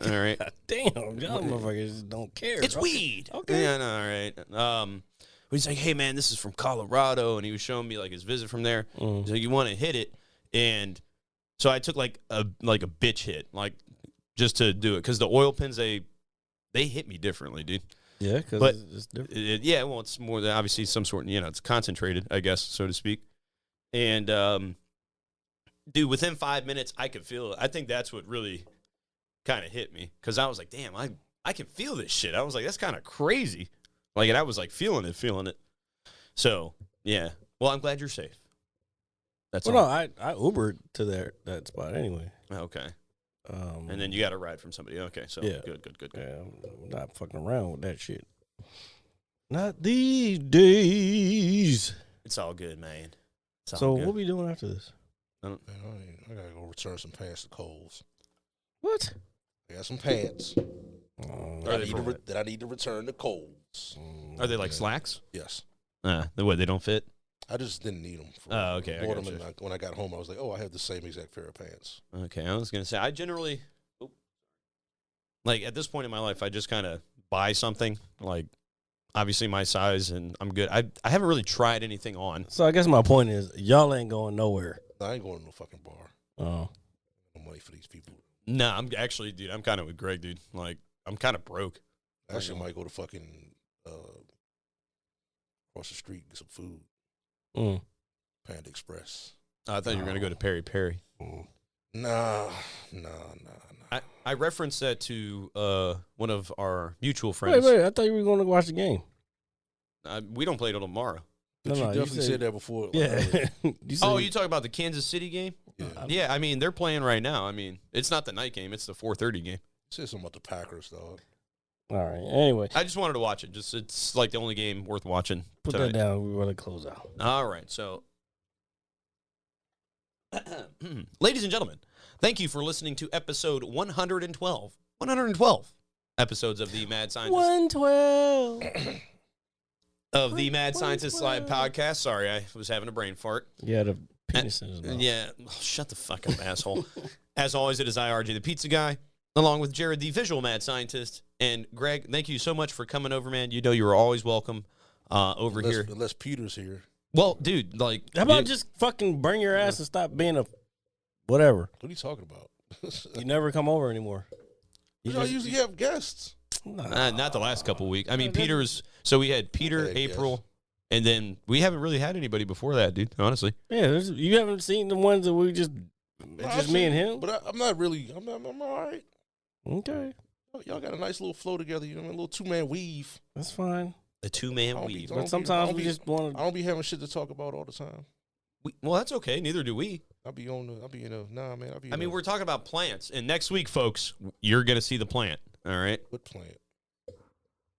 right. Damn, y'all motherfuckers just don't care. It's weed. Okay. Yeah, no, all right. He's like, hey, man, this is from Colorado. And he was showing me his visit from there. Mm. He's like, you want to hit it? And so I took a bitch hit, just to do it. Because the oil pens, they hit me differently, dude. Yeah, because But it's different. It's more than obviously some sort, it's concentrated, I guess, so to speak. And, dude, within 5 minutes, I could feel it. I think that's what really kind of hit me. Because I was like, damn, I can feel this shit. I was like, that's kind of crazy. And I was feeling it. So, yeah. Well, I'm glad you're safe. That's Well, all. no, I Ubered to that spot anyway. Okay. And then you got a ride from somebody. Okay, so Yeah. good. Yeah, I'm not fucking around with that shit. Not these days. It's all good, man. It's all So good. what we doing after this? Man, I gotta go return some pants to Kohl's. What? I got some pants that I need to return to Kohl's. Are they like slacks? Yes. They don't fit? I just didn't need them. Oh, okay, I Bought them gotcha. and when I got home, I was like, oh, I have the same exact pair of pants. Okay, I was going to say, I generally... Like, at this point in my life, I just kind of buy something, like, obviously my size, and I'm good. I haven't really tried anything on. So I guess my point is, y'all ain't going nowhere. I ain't going to no fucking bar. Oh. No money for these people. Nah, I'm actually, dude, I'm kind of with Greg, dude. Like, I'm kind of broke. I actually might go to fucking across the street and get some food. Panda Express. I thought you were going to go to Peri Peri. Nah. I referenced that to one of our mutual friends. Wait, I thought you were going to watch the game. We don't play till tomorrow. But you definitely said that before. Yeah. You talk about the Kansas City game? Yeah. Yeah, I mean, they're playing right now. I mean, it's not the night game. It's the 4:30 game. Say something about the Packers, dog. All right. Anyway. I just wanted to watch it. It's like the only game worth watching Put tonight. that down. We're going to close out. All right, so ladies and gentlemen, thank you for listening to episode 112. 112 episods of the Mad Scientist 112. of the Mad Scientist Live podcast. Sorry, I was having a brain fart. Yeah, the penis in his mouth. Yeah, shut the fuck up, asshole. As always, it is IRJ, the pizza guy, along with Jared, the visual mad scientist, and Greg. Thank you so much for coming over, man. You know you were always welcome over here. Unless Peter's here. Well, dude, like, How about just fucking bring your ass and stop being a whatever? What are you talking about? You never come over anymore. I usually have guests. Not the last couple weeks. I mean, Peter's. So we had Peter, April, and then we haven't really had anybody before that, dude. Honestly. Yeah, you haven't seen the ones that we just. It's just me and him. But I'm not really. I'm all right. Okay, Y'all got a nice little flow together. You know, a little 2-man weave. that's fine. The 2-man weave. But sometimes we just want I don't be having shit to talk about all the time. Well, that's okay. Neither do we. I'll be nah, man. I mean, we're talking about plants, and next week, folks, you're gonna see the plant. All right. What plant?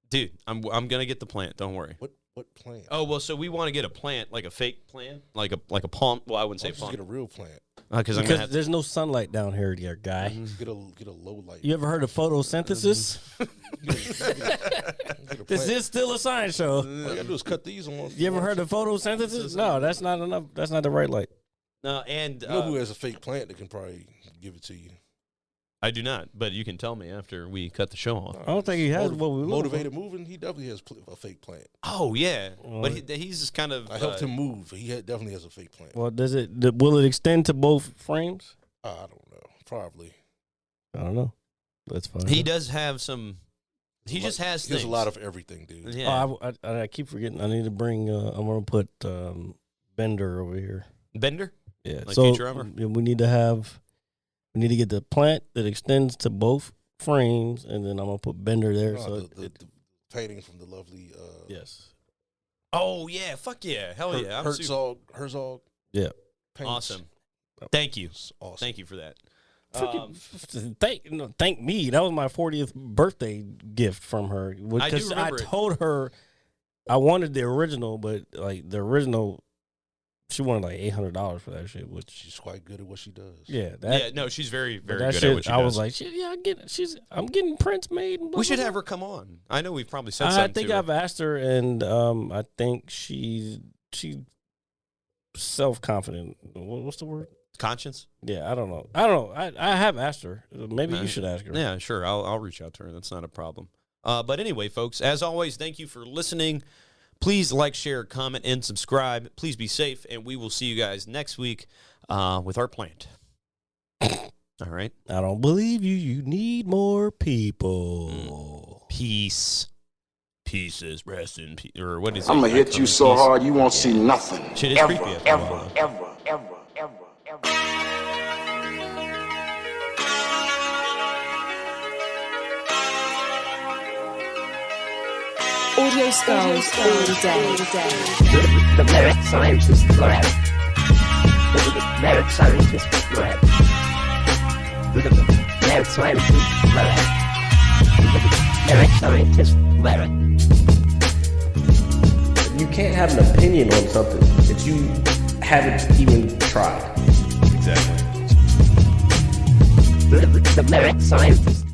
Dude, I'm gonna get the plant. Don't worry. What plant? Oh well, so we want to get a plant, like a fake plant, like a palm. Well, I wouldn't say Just palm get a real plant. because there's no sunlight down here, dear guy. Get a low light. You ever heard of photosynthesis? Get a This plant. is still a science show. All you gotta do is cut these on. You ever heard of photosynthesis? No, that's not enough. That's not the right light. No, and You know who has a fake plant that can probably give it to you? I do not, but you can tell me after we cut the show off. I don't think he has what we Motivated moving. He definitely has a fake plant. Oh yeah, but he's just kind of. I helped him move. He definitely has a fake plant. Well, will it extend to both frames? I don't know. Probably. I don't know. That's fine. He does have some. He just has There's things. a lot of everything, dude. Yeah. Oh, I keep forgetting. I need to bring. I'm gonna put Bender over here. Bender. Yeah. Like so Futurama? we need to get the plant that extends to both frames, and then I'm gonna put Bender there. So the painting from the lovely. Yes. Oh yeah, fuck yeah, hell yeah. Herzog. Yeah. Paints. Awesome. Thank you. It's awesome. Thank you for that. Thank me. That was my 40th birthday gift from her. I do Because I remember it. told her I wanted the original, but like the original, she wanted like $800 for that shit. Which She's quite good at what she does. yeah, No, she's very, very that good shit, at what she I does. was like, shit, yeah, I get it. I'm getting prints made. And blah, we should blah, have blah. her come on. I know we've probably said I something think to her. I've asked her, and I think she's self-confident. What's the word? Conscience? Yeah, I don't know. I have asked her. Maybe you should ask her. Yeah, sure. I'll reach out to her. That's not a problem. But anyway, folks, as always, thank you for listening. Please like, share, comment, and subscribe. Please be safe, and we will see you guys next week with our plant. All right? I don't believe you. You need more people. Peace. Pieces, rest in peace. Or what is it? I'm gonna hit you so Peace. hard you won't see nothing. Shit is ever, creepy after a ever, while. ever, ever, ever, ever. Audio skulls all day. The merit scientist forever. The merit scientist forever. The merit scientist forever. The merit scientist forever. You can't have an opinion on something that you haven't even tried. Exactly. The merit scientist